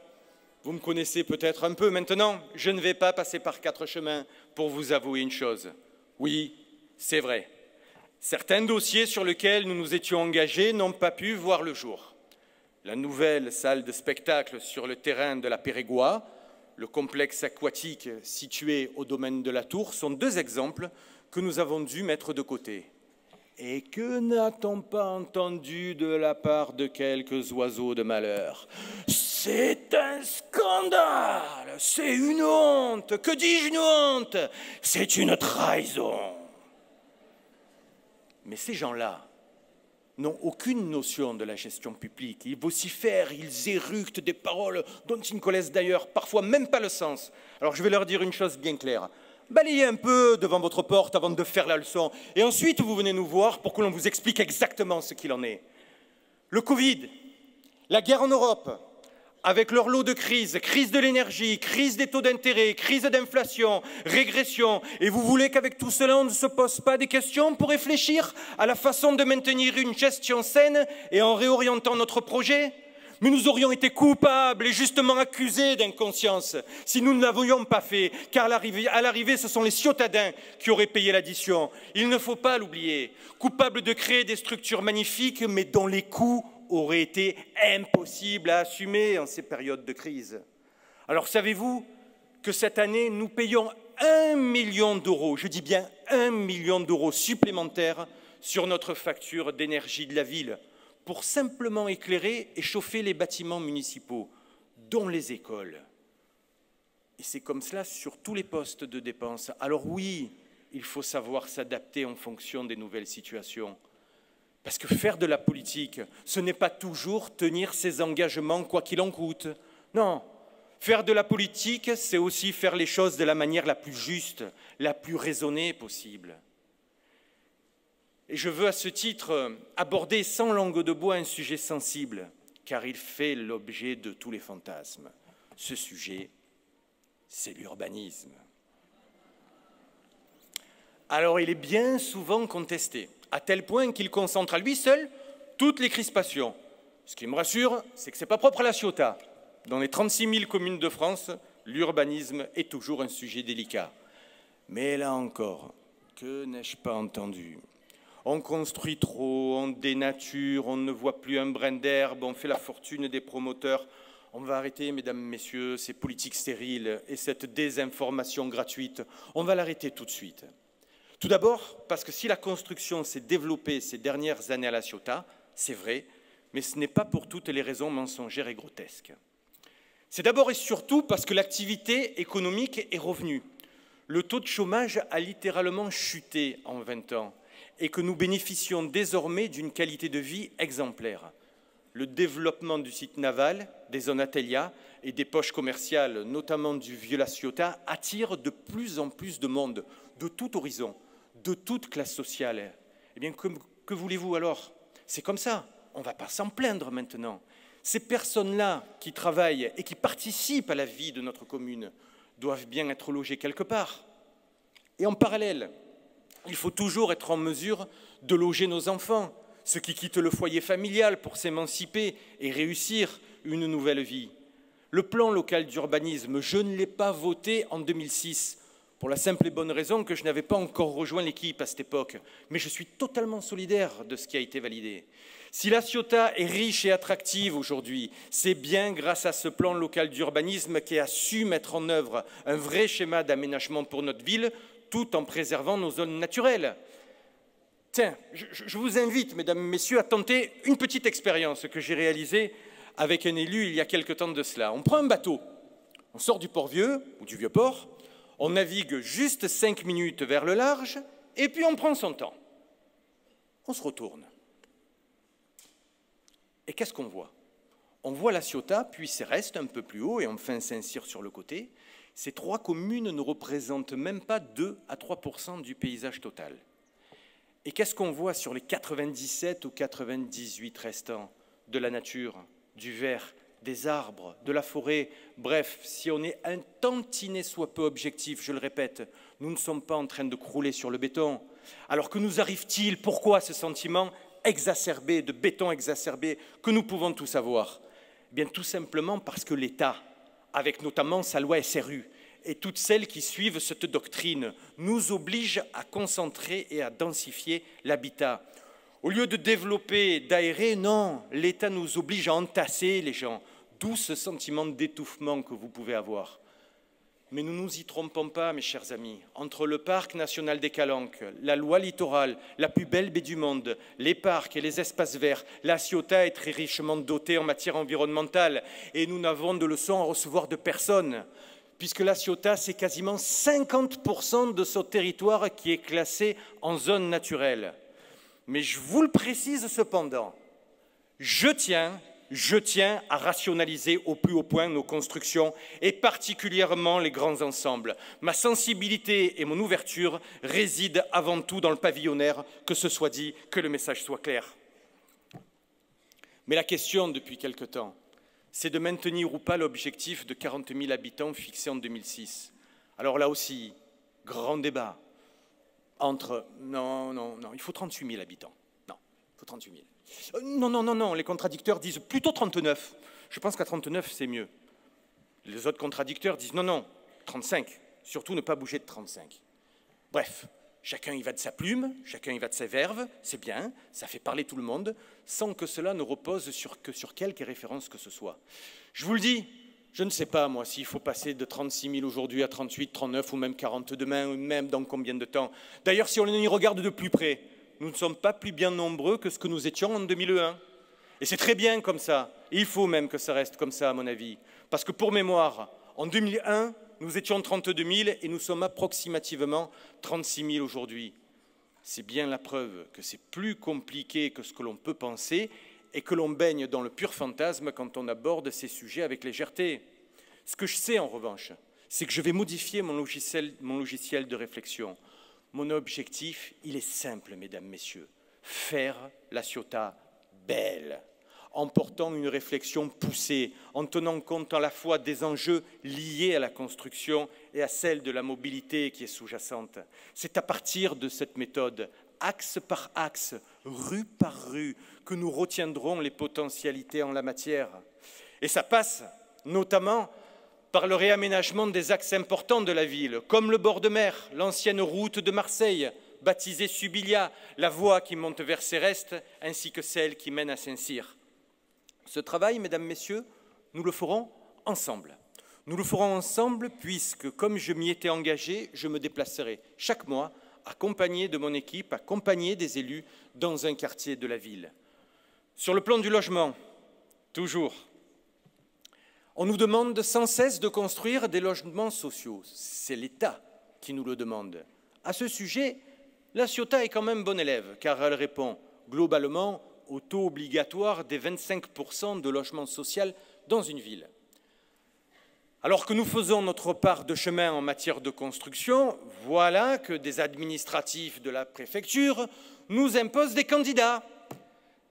vous me connaissez peut-être un peu maintenant, je ne vais pas passer par 4 chemins pour vous avouer une chose. Oui, c'est vrai. Certains dossiers sur lesquels nous nous étions engagés n'ont pas pu voir le jour. La nouvelle salle de spectacle sur le terrain de la Pérégua, le complexe aquatique situé au domaine de la Tour sont 2 exemples que nous avons dû mettre de côté. Et que n'a-t-on pas entendu de la part de quelques oiseaux de malheur? C'est un scandale, c'est une honte, que dis-je une honte? C'est une trahison. Mais ces gens-là n'ont aucune notion de la gestion publique. Ils vocifèrent, ils éructent des paroles dont ils ne connaissent d'ailleurs parfois même pas le sens. Alors je vais leur dire une chose bien claire. Balayez un peu devant votre porte avant de faire la leçon. Et ensuite, vous venez nous voir pour que l'on vous explique exactement ce qu'il en est. Le Covid, la guerre en Europe, avec leur lot de crises, crise de l'énergie, crise des taux d'intérêt, crise d'inflation, régression. Et vous voulez qu'avec tout cela, on ne se pose pas des questions pour réfléchir à la façon de maintenir une gestion saine et en réorientant notre projet ? Mais nous aurions été coupables et justement accusés d'inconscience si nous ne l'avions pas fait, car à l'arrivée, ce sont les ciotadins qui auraient payé l'addition. Il ne faut pas l'oublier, coupables de créer des structures magnifiques, mais dont les coûts aurait été impossible à assumer en ces périodes de crise. Alors savez-vous que cette année, nous payons 1 million d'euros, je dis bien 1 million d'euros supplémentaires sur notre facture d'énergie de la ville pour simplement éclairer et chauffer les bâtiments municipaux, dont les écoles. Et c'est comme cela sur tous les postes de dépenses. Alors oui, il faut savoir s'adapter en fonction des nouvelles situations. Parce que faire de la politique, ce n'est pas toujours tenir ses engagements quoi qu'il en coûte. Non, faire de la politique, c'est aussi faire les choses de la manière la plus juste, la plus raisonnée possible. Et je veux à ce titre aborder sans langue de bois un sujet sensible, car il fait l'objet de tous les fantasmes. Ce sujet, c'est l'urbanisme. Alors il est bien souvent contesté, à tel point qu'il concentre à lui seul toutes les crispations. Ce qui me rassure, c'est que ce n'est pas propre à la Ciotat. Dans les 36 000 communes de France, l'urbanisme est toujours un sujet délicat. Mais là encore, que n'ai-je pas entendu? On construit trop, on dénature, on ne voit plus un brin d'herbe, on fait la fortune des promoteurs. On va arrêter, mesdames, messieurs, ces politiques stériles et cette désinformation gratuite. On va l'arrêter tout de suite. Tout d'abord, parce que si la construction s'est développée ces dernières années à la Ciotat, c'est vrai, mais ce n'est pas pour toutes les raisons mensongères et grotesques. C'est d'abord et surtout parce que l'activité économique est revenue. Le taux de chômage a littéralement chuté en 20 ans et que nous bénéficions désormais d'une qualité de vie exemplaire. Le développement du site naval, des zones Atelia et des poches commerciales, notamment du Vieux-La Ciotat, attire de plus en plus de monde, de tout horizon, de toute classe sociale. Eh bien, que voulez-vous alors? C'est comme ça, on ne va pas s'en plaindre maintenant. Ces personnes-là qui travaillent et qui participent à la vie de notre commune doivent bien être logées quelque part. Et en parallèle, il faut toujours être en mesure de loger nos enfants, ceux qui quittent le foyer familial pour s'émanciper et réussir une nouvelle vie. Le plan local d'urbanisme, je ne l'ai pas voté en 2006, pour la simple et bonne raison que je n'avais pas encore rejoint l'équipe à cette époque. Mais je suis totalement solidaire de ce qui a été validé. Si la Ciotat est riche et attractive aujourd'hui, c'est bien grâce à ce plan local d'urbanisme qui a su mettre en œuvre un vrai schéma d'aménagement pour notre ville, tout en préservant nos zones naturelles. Tiens, je vous invite, mesdames et messieurs, à tenter une petite expérience que j'ai réalisée avec un élu il y a quelque temps de cela. On prend un bateau, on sort du Port-Vieux ou du Vieux-Port, on navigue juste 5 minutes vers le large et puis on prend son temps. On se retourne. Et qu'est-ce qu'on voit? On voit la Ciotat, puis Céreste un peu plus haut et enfin Saint-Cyr sur le côté. Ces 3 communes ne représentent même pas 2 à 3% du paysage total. Et qu'est-ce qu'on voit sur les 97 ou 98 restants? De la nature, du vert, des arbres, de la forêt. Bref, si on est un tantinet soit peu objectif, je le répète, nous ne sommes pas en train de crouler sur le béton. Alors que nous arrive-t-il? Pourquoi ce sentiment exacerbé, de béton exacerbé, que nous pouvons tous avoir? Eh bien, tout simplement parce que l'État, avec notamment sa loi SRU, et toutes celles qui suivent cette doctrine, nous obligent à concentrer et à densifier l'habitat. Au lieu de développer, d'aérer, non, l'État nous oblige à entasser les gens, d'où ce sentiment d'étouffement que vous pouvez avoir. Mais nous ne nous y trompons pas, mes chers amis. Entre le parc national des Calanques, la loi littorale, la plus belle baie du monde, les parcs et les espaces verts, la Ciotat est très richement dotée en matière environnementale et nous n'avons de leçons à recevoir de personne, puisque la Ciotat, c'est quasiment 50% de son territoire qui est classé en zone naturelle. Mais je vous le précise cependant, je tiens à rationaliser au plus haut point nos constructions et particulièrement les grands ensembles. Ma sensibilité et mon ouverture résident avant tout dans le pavillonnaire, que ce soit dit, que le message soit clair. Mais la question depuis quelque temps, c'est de maintenir ou pas l'objectif de 40 000 habitants fixé en 2006. Alors là aussi, grand débat entre non, il faut 38 000 habitants. Non, il faut 38 000. Non, les contradicteurs disent plutôt 39. Je pense qu'à 39, c'est mieux. Les autres contradicteurs disent non, 35. Surtout ne pas bouger de 35. Bref, Chacun y va de sa plume, chacun y va de sa verve, c'est bien, ça fait parler tout le monde, sans que cela ne repose sur quelque référence que ce soit. Je vous le dis, je ne sais pas, moi, s'il faut passer de 36 000 aujourd'hui à 38, 39 ou même 40 demain, ou même dans combien de temps. D'ailleurs, si on y regarde de plus près, nous ne sommes pas plus bien nombreux que ce que nous étions en 2001. Et c'est très bien comme ça. Et il faut même que ça reste comme ça, à mon avis. Parce que pour mémoire, en 2001, nous étions 32 000 et nous sommes approximativement 36 000 aujourd'hui. C'est bien la preuve que c'est plus compliqué que ce que l'on peut penser et que l'on baigne dans le pur fantasme quand on aborde ces sujets avec légèreté. Ce que je sais en revanche, c'est que je vais modifier mon logiciel de réflexion. Mon objectif, il est simple, mesdames, messieurs, faire la Ciotat belle, en portant une réflexion poussée, en tenant compte à la fois des enjeux liés à la construction et à celle de la mobilité qui est sous-jacente. C'est à partir de cette méthode, axe par axe, rue par rue, que nous retiendrons les potentialités en la matière. Et ça passe notamment par le réaménagement des axes importants de la ville, comme le bord de mer, l'ancienne route de Marseille, baptisée Subilia, la voie qui monte vers Céreste, ainsi que celle qui mène à Saint-Cyr. Ce travail, mesdames, messieurs, nous le ferons ensemble. Nous le ferons ensemble puisque, comme je m'y étais engagé, je me déplacerai chaque mois, accompagné de mon équipe, accompagné des élus, dans un quartier de la ville. Sur le plan du logement, toujours, on nous demande sans cesse de construire des logements sociaux. C'est l'État qui nous le demande. À ce sujet, la Ciotat est quand même bonne élève, car elle répond globalement au taux obligatoire des 25% de logement social dans une ville. Alors que nous faisons notre part de chemin en matière de construction, voilà que des administratifs de la préfecture nous imposent des candidats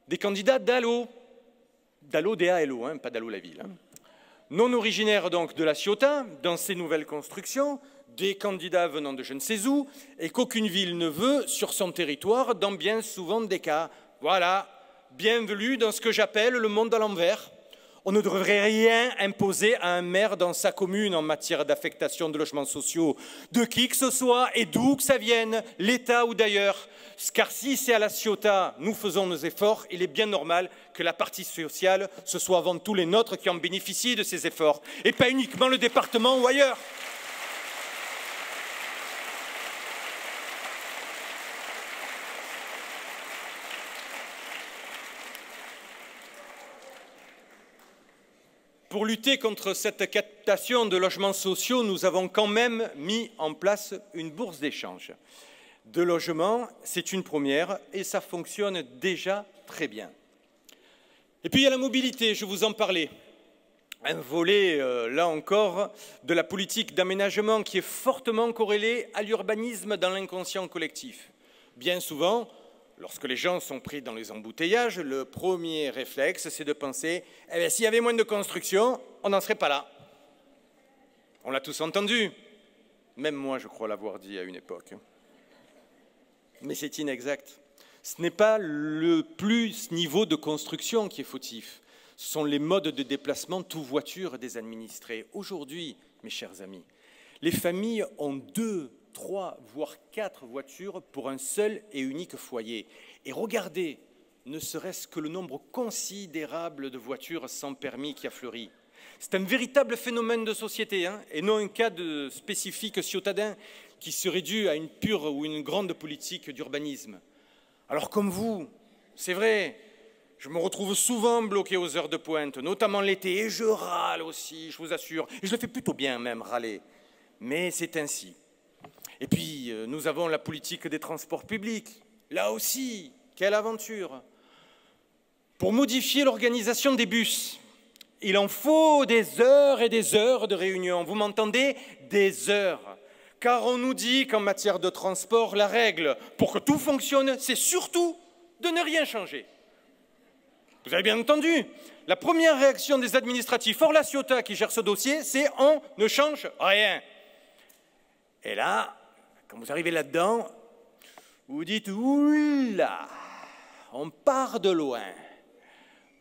DALO, DALO, hein, pas DALO la ville, hein. Non originaires donc de la Ciotat, dans ces nouvelles constructions, des candidats venant de je ne sais où, et qu'aucune ville ne veut sur son territoire dans bien souvent des cas. Voilà, bienvenue dans ce que j'appelle le monde à l'envers. On ne devrait rien imposer à un maire dans sa commune en matière d'affectation de logements sociaux, de qui que ce soit et d'où que ça vienne, l'État ou d'ailleurs. Car si c'est à la Ciotat, nous faisons nos efforts, il est bien normal que la partie sociale, ce soit avant tout les nôtres qui en bénéficient de ces efforts, et pas uniquement le département ou ailleurs. Pour lutter contre cette captation de logements sociaux, nous avons quand même mis en place une bourse d'échange de logements. C'est une première et ça fonctionne déjà très bien. Et puis il y a la mobilité, je vous en parlais. Un volet, là encore, de la politique d'aménagement qui est fortement corrélé à l'urbanisme dans l'inconscient collectif. Bien souvent, lorsque les gens sont pris dans les embouteillages, le premier réflexe, c'est de penser « Eh bien, s'il y avait moins de construction, on n'en serait pas là ». On l'a tous entendu. Même moi, je crois l'avoir dit à une époque. Mais c'est inexact. Ce n'est pas le plus niveau de construction qui est fautif. Ce sont les modes de déplacement, tout voiture des administrés. Aujourd'hui, mes chers amis, les familles ont 2, 3, voire 4 voitures pour un seul et unique foyer. Et regardez, ne serait-ce que le nombre considérable de voitures sans permis qui a fleuri. C'est un véritable phénomène de société, hein, et non un cas spécifique ciotadin qui serait dû à une pure ou une grande politique d'urbanisme. Alors comme vous, c'est vrai, je me retrouve souvent bloqué aux heures de pointe, notamment l'été, et je râle aussi, je vous assure, et je le fais plutôt bien même, râler. Mais c'est ainsi. Et puis, nous avons la politique des transports publics. Là aussi, quelle aventure! Pour modifier l'organisation des bus, il en faut des heures et des heures de réunion. Vous m'entendez? Des heures. Car on nous dit qu'en matière de transport, la règle pour que tout fonctionne, c'est surtout de ne rien changer. Vous avez bien entendu, la première réaction des administratifs, hors la Ciotat qui gère ce dossier, c'est on ne change rien. Et là, quand vous arrivez là-dedans, vous dites, oula, on part de loin.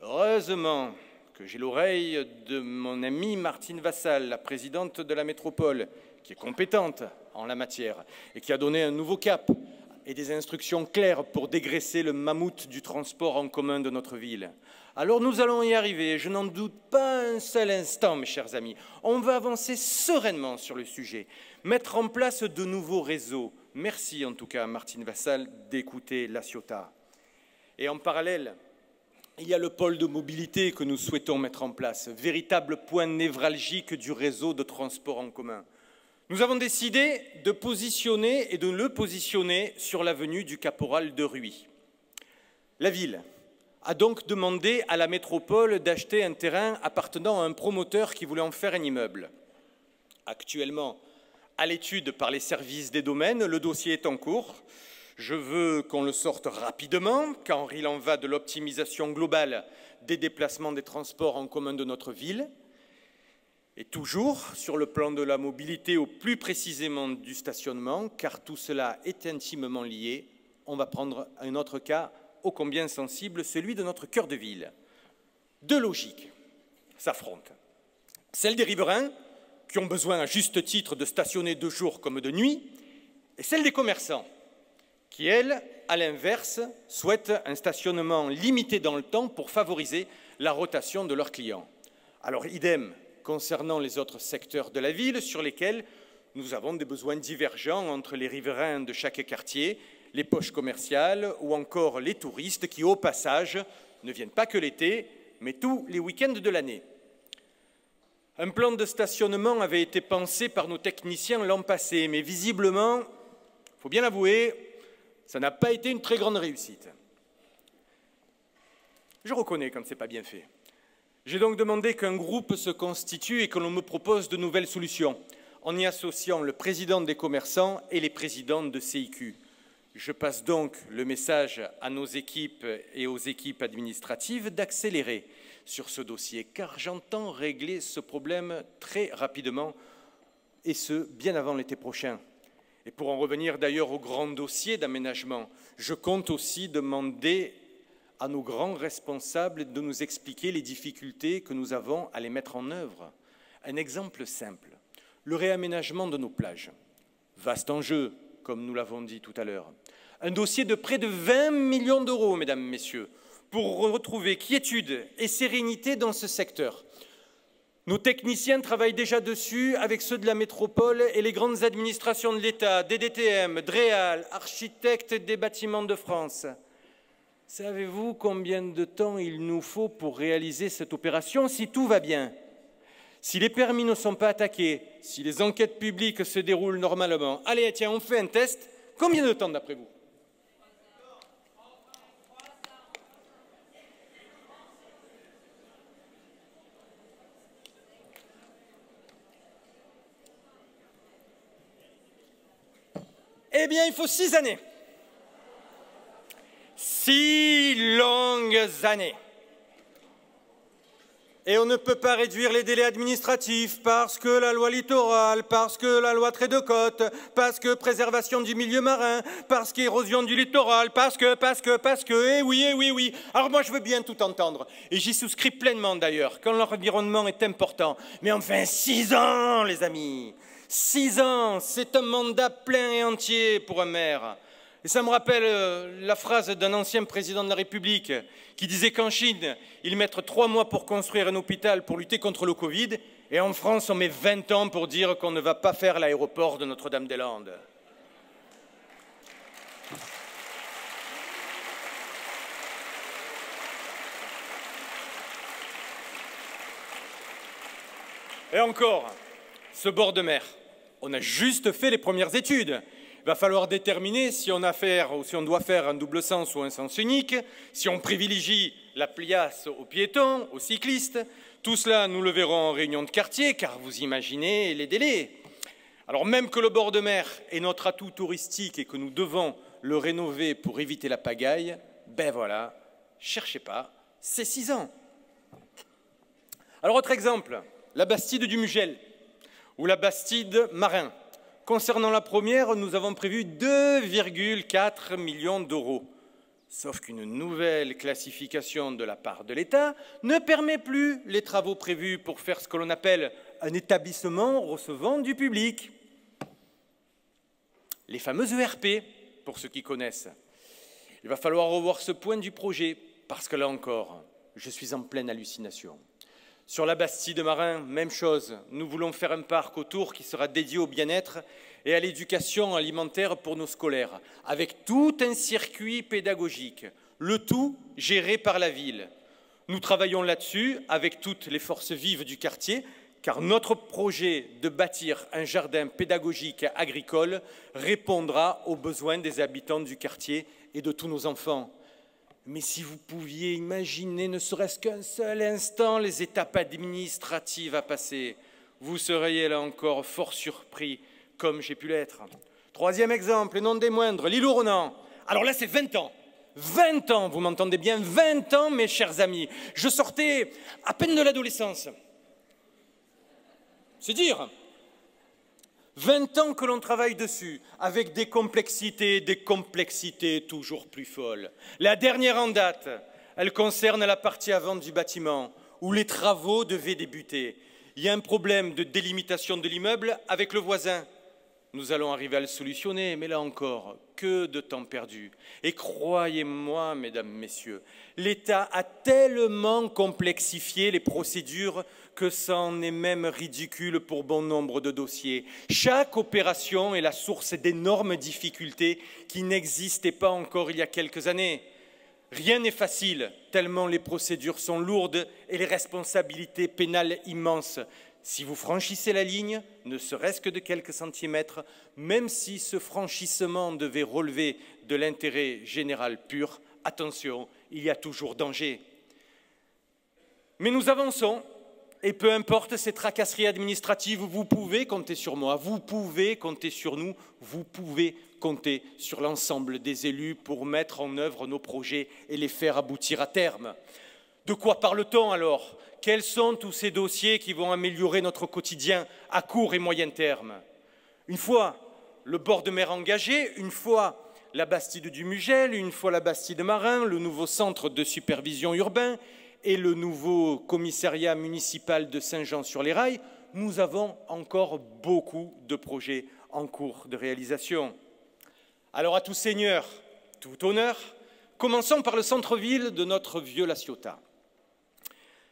Heureusement que j'ai l'oreille de mon amie Martine Vassal, la présidente de la métropole, qui est compétente en la matière et qui a donné un nouveau cap et des instructions claires pour dégraisser le mammouth du transport en commun de notre ville. Alors nous allons y arriver, je n'en doute pas un seul instant, mes chers amis. On va avancer sereinement sur le sujet, mettre en place de nouveaux réseaux. Merci en tout cas, Martine Vassal, d'écouter la Ciotat. Et en parallèle, il y a le pôle de mobilité que nous souhaitons mettre en place, véritable point névralgique du réseau de transport en commun. Nous avons décidé de positionner et de le positionner sur l'avenue du Caporal de Ruy. La ville a donc demandé à la métropole d'acheter un terrain appartenant à un promoteur qui voulait en faire un immeuble. Actuellement, à l'étude par les services des domaines, le dossier est en cours. Je veux qu'on le sorte rapidement, car il en va de l'optimisation globale des déplacements des transports en commun de notre ville. Et toujours sur le plan de la mobilité, ou plus précisément du stationnement, car tout cela est intimement lié. On va prendre un autre cas ô combien sensible, celui de notre cœur de ville. Deux logiques s'affrontent. Celle des riverains, qui ont besoin à juste titre de stationner de jour comme de nuit, et celle des commerçants, qui, elles, à l'inverse, souhaitent un stationnement limité dans le temps pour favoriser la rotation de leurs clients. Alors, idem concernant les autres secteurs de la ville sur lesquels nous avons des besoins divergents entre les riverains de chaque quartier, les poches commerciales ou encore les touristes qui, au passage, ne viennent pas que l'été, mais tous les week-ends de l'année. Un plan de stationnement avait été pensé par nos techniciens l'an passé, mais visiblement, il faut bien l'avouer, ça n'a pas été une très grande réussite. Je reconnais quand ce n'est pas bien fait. J'ai donc demandé qu'un groupe se constitue et que l'on me propose de nouvelles solutions, en y associant le président des commerçants et les présidents de CIQ. Je passe donc le message à nos équipes et aux équipes administratives d'accélérer sur ce dossier, car j'entends régler ce problème très rapidement, et ce, bien avant l'été prochain. Et pour en revenir d'ailleurs au grand dossier d'aménagement, je compte aussi demander à nos grands responsables de nous expliquer les difficultés que nous avons à les mettre en œuvre. Un exemple simple, le réaménagement de nos plages. Vaste enjeu, comme nous l'avons dit tout à l'heure. Un dossier de près de 20 millions d'euros, mesdames, messieurs, pour retrouver quiétude et sérénité dans ce secteur. Nos techniciens travaillent déjà dessus avec ceux de la métropole et les grandes administrations de l'État, DDTM, DREAL, architectes des bâtiments de France. Savez-vous combien de temps il nous faut pour réaliser cette opération si tout va bien? Si les permis ne sont pas attaqués, si les enquêtes publiques se déroulent normalement, allez, tiens, on fait un test. Combien de temps d'après vous? Eh bien, il faut 6 années. 6 longues années. Et on ne peut pas réduire les délais administratifs parce que la loi littorale, parce que la loi trait de côte, parce que préservation du milieu marin, parce qu'érosion du littoral, parce que, eh oui. Alors moi je veux bien tout entendre, et j'y souscris pleinement d'ailleurs, quand l'environnement est important. Mais enfin 6 ans, les amis, 6 ans, c'est un mandat plein et entier pour un maire. Et ça me rappelle la phrase d'un ancien président de la République qui disait qu'en Chine, ils mettent 3 mois pour construire un hôpital pour lutter contre le Covid, et en France, on met 20 ans pour dire qu'on ne va pas faire l'aéroport de Notre-Dame-des-Landes. Et encore, ce bord de mer, on a juste fait les premières études. Il va falloir déterminer si on a affaire ou si on doit faire un double sens ou un sens unique, si on privilégie la place aux piétons, aux cyclistes. Tout cela, nous le verrons en réunion de quartier, car vous imaginez les délais. Alors même que le bord de mer est notre atout touristique et que nous devons le rénover pour éviter la pagaille, ben voilà, cherchez pas, c'est 6 ans. Alors autre exemple, la Bastide du Mugel ou la Bastide Marin. Concernant la première, nous avons prévu 2,4 millions d'euros. Sauf qu'une nouvelle classification de la part de l'État ne permet plus les travaux prévus pour faire ce que l'on appelle un établissement recevant du public. Les fameuses ERP, pour ceux qui connaissent. Il va falloir revoir ce point du projet, parce que là encore, je suis en pleine hallucination. Sur la Bastide de Marin, même chose. Nous voulons faire un parc autour qui sera dédié au bien-être et à l'éducation alimentaire pour nos scolaires, avec tout un circuit pédagogique, le tout géré par la ville. Nous travaillons là-dessus avec toutes les forces vives du quartier, car notre projet de bâtir un jardin pédagogique agricole répondra aux besoins des habitants du quartier et de tous nos enfants. Mais si vous pouviez imaginer ne serait-ce qu'un seul instant les étapes administratives à passer, vous seriez là encore fort surpris, comme j'ai pu l'être. Troisième exemple, et non des moindres, l'île au Ronan. Alors là, c'est 20 ans. 20 ans, vous m'entendez bien, 20 ans, mes chers amis. Je sortais à peine de l'adolescence. C'est dire. 20 ans que l'on travaille dessus, avec des complexités toujours plus folles. La dernière en date, elle concerne la partie avant du bâtiment, où les travaux devaient débuter. Il y a un problème de délimitation de l'immeuble avec le voisin. Nous allons arriver à le solutionner, mais là encore, que de temps perdu. Et croyez-moi, mesdames, messieurs, l'État a tellement complexifié les procédures que c'en est même ridicule pour bon nombre de dossiers. Chaque opération est la source d'énormes difficultés qui n'existaient pas encore il y a quelques années. Rien n'est facile, tellement les procédures sont lourdes et les responsabilités pénales immenses. Si vous franchissez la ligne, ne serait-ce que de quelques centimètres, même si ce franchissement devait relever de l'intérêt général pur, attention, il y a toujours danger. Mais nous avançons, et peu importe ces tracasseries administratives, vous pouvez compter sur moi, vous pouvez compter sur nous, vous pouvez compter sur l'ensemble des élus pour mettre en œuvre nos projets et les faire aboutir à terme. De quoi parle-t-on alors ? Quels sont tous ces dossiers qui vont améliorer notre quotidien à court et moyen terme? Une fois le bord de mer engagé, une fois la Bastide du Mugel, une fois la Bastide de Marin, le nouveau centre de supervision urbain et le nouveau commissariat municipal de Saint-Jean-sur-les-Rails, nous avons encore beaucoup de projets en cours de réalisation. Alors à tout seigneur, tout honneur, commençons par le centre-ville de notre vieux La Ciotat.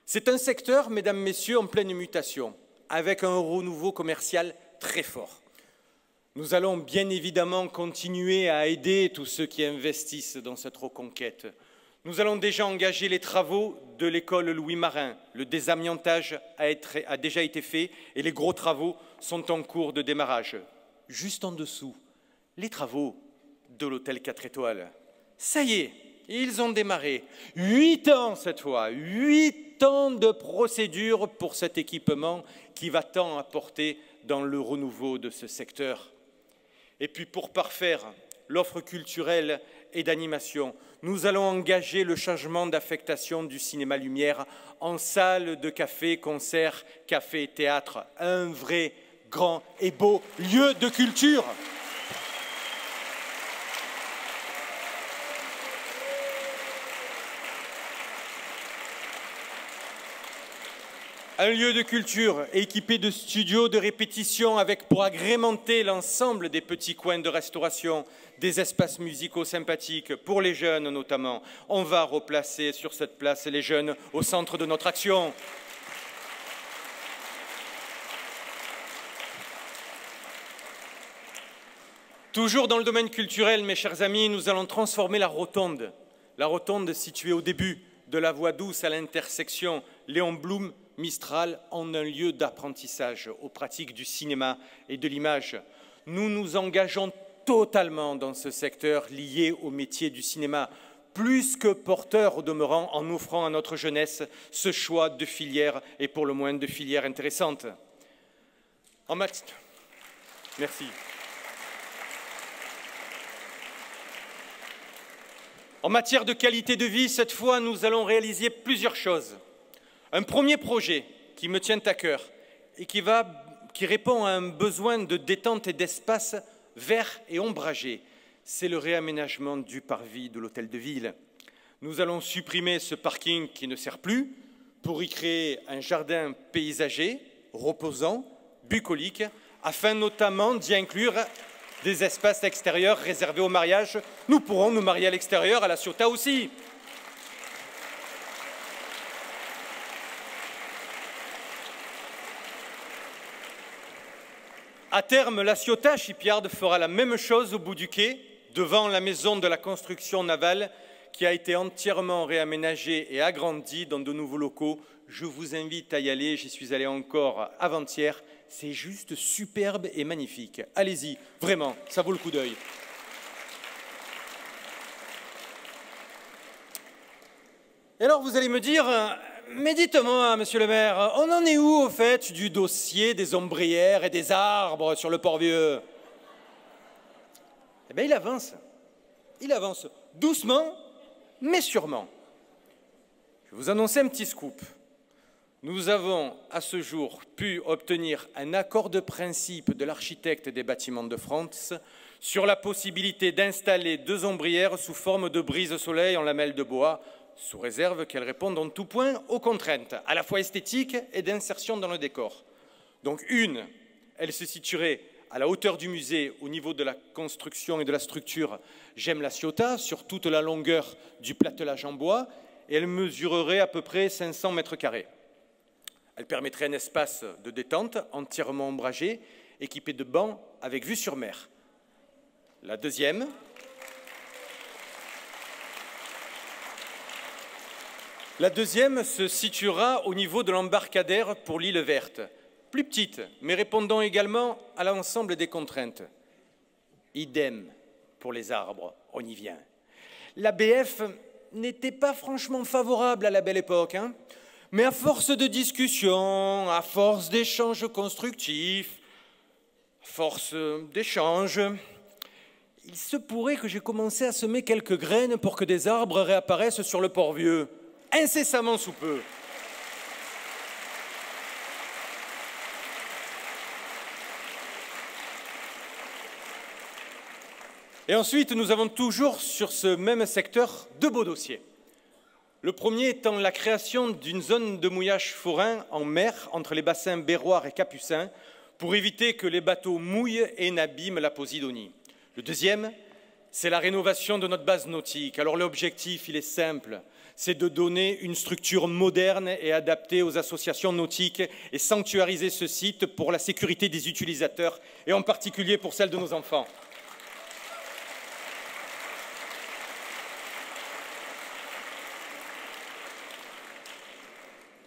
C'est un secteur, mesdames, messieurs, en pleine mutation, avec un renouveau commercial très fort. Nous allons bien évidemment continuer à aider tous ceux qui investissent dans cette reconquête. Nous allons déjà engager les travaux de l'école Louis Marin. Le désamiantage a déjà été fait et les gros travaux sont en cours de démarrage. Juste en dessous, les travaux de l'hôtel 4 étoiles. Ça y est, ils ont démarré. 8 ans cette fois, 8 ans de procédure pour cet équipement qui va tant apporter dans le renouveau de ce secteur. Et puis pour parfaire l'offre culturelle et d'animation, nous allons engager le changement d'affectation du cinéma Lumière en salle de café, concert, café, théâtre. Un vrai, grand et beau lieu de culture. Un lieu de culture équipé de studios de répétition avec pour agrémenter l'ensemble des petits coins de restauration, des espaces musicaux sympathiques pour les jeunes notamment. On va replacer sur cette place les jeunes au centre de notre action. Toujours dans le domaine culturel, mes chers amis, nous allons transformer la rotonde située au début de la voie douce à l'intersection Léon Blum Mistral en un lieu d'apprentissage aux pratiques du cinéma et de l'image. Nous nous engageons totalement dans ce secteur lié au métier du cinéma, plus que porteur au demeurant en offrant à notre jeunesse ce choix de filière et pour le moins de filières intéressantes. Merci. En matière de qualité de vie, cette fois, nous allons réaliser plusieurs choses. Un premier projet qui me tient à cœur et qui répond à un besoin de détente et d'espace vert et ombragé, c'est le réaménagement du parvis de l'Hôtel de Ville. Nous allons supprimer ce parking qui ne sert plus pour y créer un jardin paysager, reposant, bucolique, afin notamment d'y inclure des espaces extérieurs réservés au mariage. Nous pourrons nous marier à l'extérieur, à La Ciotat aussi. À terme, La Ciotat Shipyard fera la même chose au bout du quai, devant la maison de la construction navale, qui a été entièrement réaménagée et agrandie dans de nouveaux locaux. Je vous invite à y aller, j'y suis allé encore avant-hier. C'est juste superbe et magnifique. Allez-y, vraiment, ça vaut le coup d'œil. Et alors vous allez me dire, mais dites-moi, monsieur le maire, on en est où au fait du dossier des ombrières et des arbres sur le Port-Vieux? Eh bien, il avance doucement, mais sûrement. Je vais vous annoncer un petit scoop. Nous avons, à ce jour, pu obtenir un accord de principe de l'architecte des Bâtiments de France sur la possibilité d'installer 2 ombrières sous forme de brise-soleil en lamelles de bois, sous réserve qu'elles répondent en tout point aux contraintes, à la fois esthétiques et d'insertion dans le décor. Donc une, elle se situerait à la hauteur du musée, au niveau de la construction et de la structure J'aime La Ciotat, sur toute la longueur du platelage en bois, et elle mesurerait à peu près 500 mètres carrés. Elle permettrait un espace de détente entièrement ombragé, équipé de bancs avec vue sur mer. La deuxième se situera au niveau de l'embarcadère pour l'île verte, plus petite, mais répondant également à l'ensemble des contraintes. Idem pour les arbres, on y vient. L'ABF n'était pas franchement favorable à la belle époque, hein, mais à force de discussions, à force d'échanges constructifs, à force d'échanges, il se pourrait que j'ai commencé à semer quelques graines pour que des arbres réapparaissent sur le Port-Vieux, incessamment sous peu. Et ensuite, nous avons toujours sur ce même secteur 2 beaux dossiers. Le premier étant la création d'une zone de mouillage forain en mer entre les bassins Béroir et Capucin pour éviter que les bateaux mouillent et n'abîment la Posidonie. Le deuxième, c'est la rénovation de notre base nautique. Alors l'objectif, il est simple, c'est de donner une structure moderne et adaptée aux associations nautiques et sanctuariser ce site pour la sécurité des utilisateurs et en particulier pour celle de nos enfants.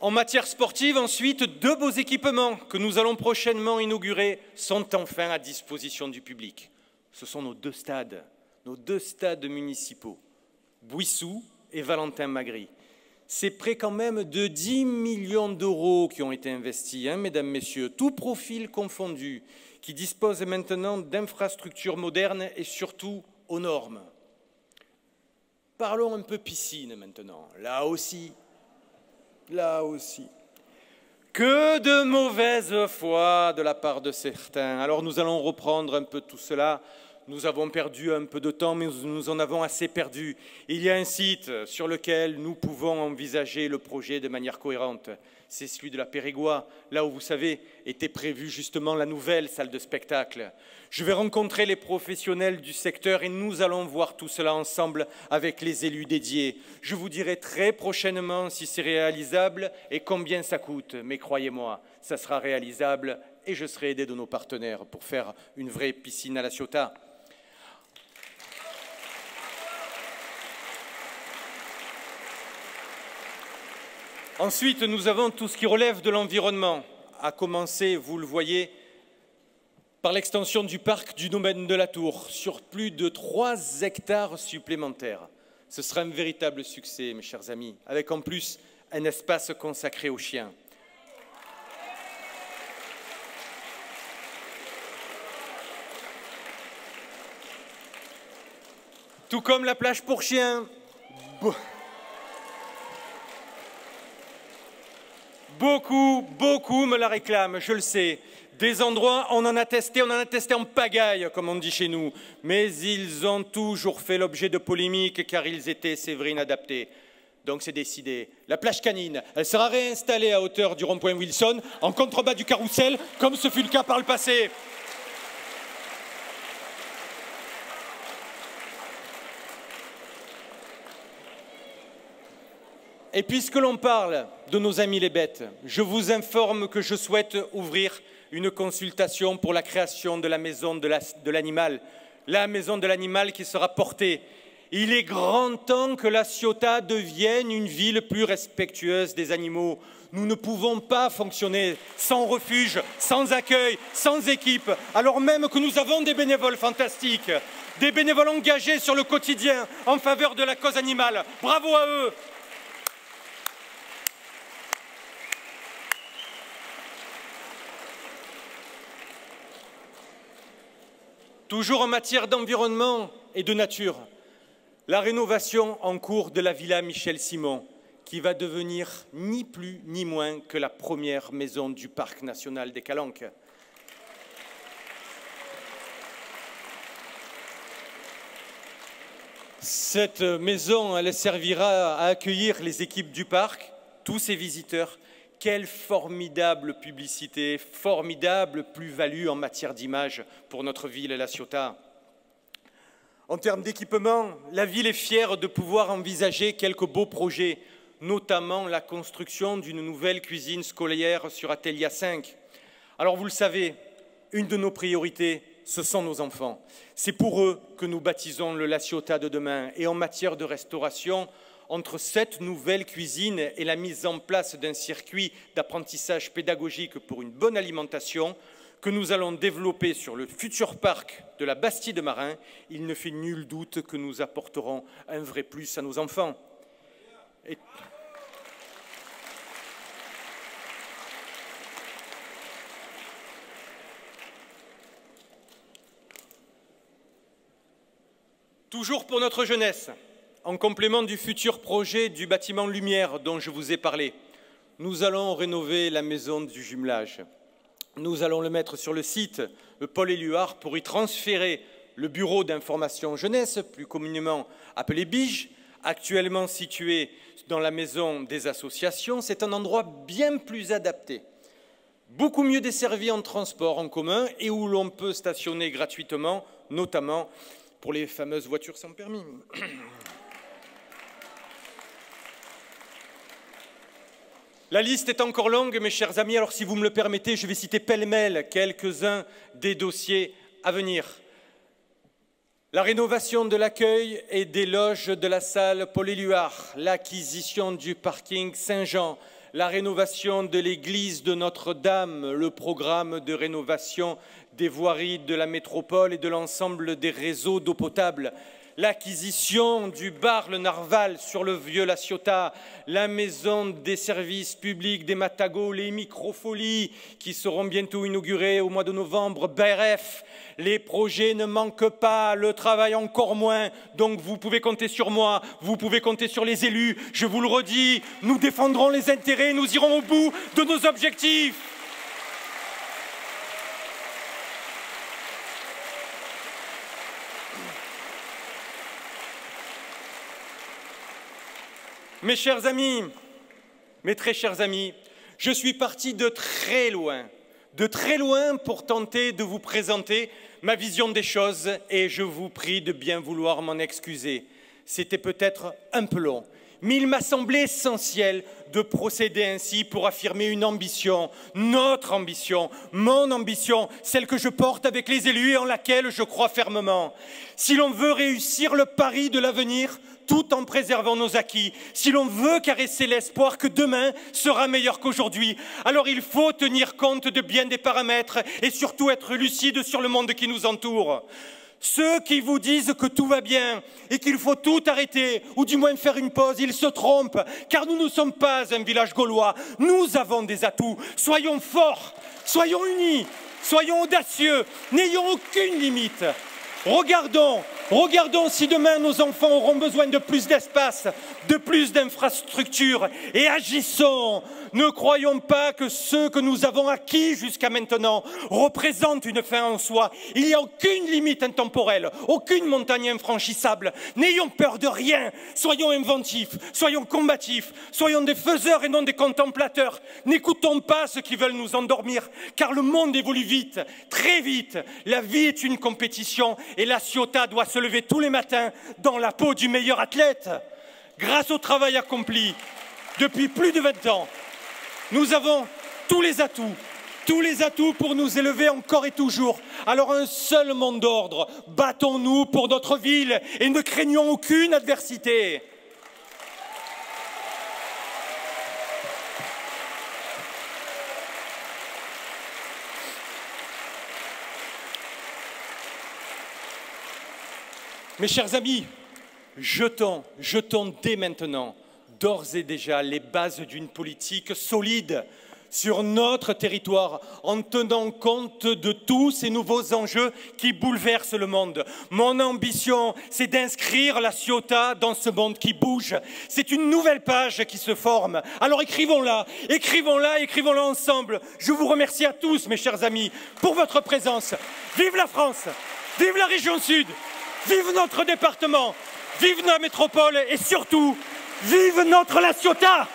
En matière sportive, ensuite, 2 beaux équipements que nous allons prochainement inaugurer sont enfin à disposition du public. Ce sont nos 2 stades municipaux, Bouissou et Valentin-Magri. C'est près quand même de 10 millions d'euros qui ont été investis, hein, mesdames, messieurs, tout profil confondu, qui disposent maintenant d'infrastructures modernes et surtout aux normes. Parlons un peu piscine maintenant, là aussi. Que de mauvaise foi de la part de certains. Alors nous allons reprendre un peu tout cela. Nous avons perdu un peu de temps, mais nous en avons assez perdu. Il y a un site sur lequel nous pouvons envisager le projet de manière cohérente. C'est celui de la Périgord, là où, vous savez, était prévue justement la nouvelle salle de spectacle. Je vais rencontrer les professionnels du secteur et nous allons voir tout cela ensemble avec les élus dédiés. Je vous dirai très prochainement si c'est réalisable et combien ça coûte. Mais croyez-moi, ça sera réalisable et je serai aidé de nos partenaires pour faire une vraie piscine à La Ciotat. Ensuite, nous avons tout ce qui relève de l'environnement, à commencer, vous le voyez, par l'extension du parc du domaine de la Tour, sur plus de 3 hectares supplémentaires. Ce sera un véritable succès, mes chers amis, avec en plus un espace consacré aux chiens. Tout comme la plage pour chiens. Beaucoup me la réclament, je le sais. Des endroits, on en a testé en pagaille, comme on dit chez nous. Mais ils ont toujours fait l'objet de polémiques car ils étaient, c'est vrai, inadaptés. Donc c'est décidé. La plage canine, elle sera réinstallée à hauteur du rond-point Wilson, en contrebas du carrousel, comme ce fut le cas par le passé. Et puisque l'on parle de nos amis les bêtes, je vous informe que je souhaite ouvrir une consultation pour la création de la maison de l'animal. La maison de l'animal qui sera portée. Il est grand temps que La Ciotat devienne une ville plus respectueuse des animaux. Nous ne pouvons pas fonctionner sans refuge, sans accueil, sans équipe, alors même que nous avons des bénévoles fantastiques, des bénévoles engagés sur le quotidien en faveur de la cause animale. Bravo à eux! Toujours en matière d'environnement et de nature, la rénovation en cours de la Villa Michel Simon, qui va devenir ni plus ni moins que la première maison du Parc national des Calanques. Cette maison, elle servira à accueillir les équipes du parc, tous ses visiteurs. Quelle formidable publicité, formidable plus-value en matière d'image pour notre ville, La Ciotat. En termes d'équipement, la ville est fière de pouvoir envisager quelques beaux projets, notamment la construction d'une nouvelle cuisine scolaire sur Athélia 5. Alors vous le savez, une de nos priorités, ce sont nos enfants. C'est pour eux que nous baptisons le La Ciotat de demain. Et en matière de restauration, entre cette nouvelle cuisine et la mise en place d'un circuit d'apprentissage pédagogique pour une bonne alimentation que nous allons développer sur le futur parc de la Bastide-Marin, il ne fait nul doute que nous apporterons un vrai plus à nos enfants. Et... Toujours pour notre jeunesse, en complément du futur projet du bâtiment Lumière dont je vous ai parlé, nous allons rénover la maison du jumelage. Nous allons le mettre sur le site Paul Éluard pour y transférer le bureau d'information jeunesse, plus communément appelé BIGE, actuellement situé dans la maison des associations. C'est un endroit bien plus adapté, beaucoup mieux desservi en transport en commun et où l'on peut stationner gratuitement, notamment pour les fameuses voitures sans permis. La liste est encore longue, mes chers amis, alors si vous me le permettez, je vais citer pêle-mêle quelques-uns des dossiers à venir. La rénovation de l'accueil et des loges de la salle Paul Éluard, l'acquisition du parking Saint-Jean, la rénovation de l'église de Notre-Dame, le programme de rénovation des voiries de la métropole et de l'ensemble des réseaux d'eau potable, l'acquisition du bar Le Narval sur le vieux La Ciotat, la maison des services publics des Matagos, les microfolies qui seront bientôt inaugurées au mois de novembre, bref, les projets ne manquent pas, le travail encore moins, donc vous pouvez compter sur moi, vous pouvez compter sur les élus, je vous le redis, nous défendrons les intérêts, nous irons au bout de nos objectifs. Mes chers amis, mes très chers amis, je suis parti de très loin pour tenter de vous présenter ma vision des choses et je vous prie de bien vouloir m'en excuser. C'était peut-être un peu long, mais il m'a semblé essentiel de procéder ainsi pour affirmer une ambition, notre ambition, mon ambition, celle que je porte avec les élus et en laquelle je crois fermement. Si l'on veut réussir le pari de l'avenir, tout en préservant nos acquis, si l'on veut caresser l'espoir que demain sera meilleur qu'aujourd'hui, alors il faut tenir compte de bien des paramètres et surtout être lucide sur le monde qui nous entoure. Ceux qui vous disent que tout va bien et qu'il faut tout arrêter, ou du moins faire une pause, ils se trompent, car nous ne sommes pas un village gaulois. Nous avons des atouts. Soyons forts, soyons unis, soyons audacieux, n'ayons aucune limite. Regardons Regardons si demain nos enfants auront besoin de plus d'espace, de plus d'infrastructures, et agissons. Ne croyons pas que ce que nous avons acquis jusqu'à maintenant représente une fin en soi. Il n'y a aucune limite intemporelle, aucune montagne infranchissable. N'ayons peur de rien. Soyons inventifs, soyons combatifs, soyons des faiseurs et non des contemplateurs. N'écoutons pas ceux qui veulent nous endormir, car le monde évolue vite, très vite. La vie est une compétition et la Ciotat doit se lever tous les matins dans la peau du meilleur athlète. Grâce au travail accompli depuis plus de 20 ans, nous avons tous les atouts pour nous élever encore et toujours. Alors un seul mot d'ordre, battons-nous pour notre ville et ne craignons aucune adversité. Mes chers amis, jetons dès maintenant, d'ores et déjà, les bases d'une politique solide sur notre territoire, en tenant compte de tous ces nouveaux enjeux qui bouleversent le monde. Mon ambition, c'est d'inscrire la Ciotat dans ce monde qui bouge. C'est une nouvelle page qui se forme. Alors écrivons-la ensemble. Je vous remercie à tous, mes chers amis, pour votre présence. Vive la France, vive la région Sud, vive notre département, vive la métropole et surtout, vive notre La Ciotat!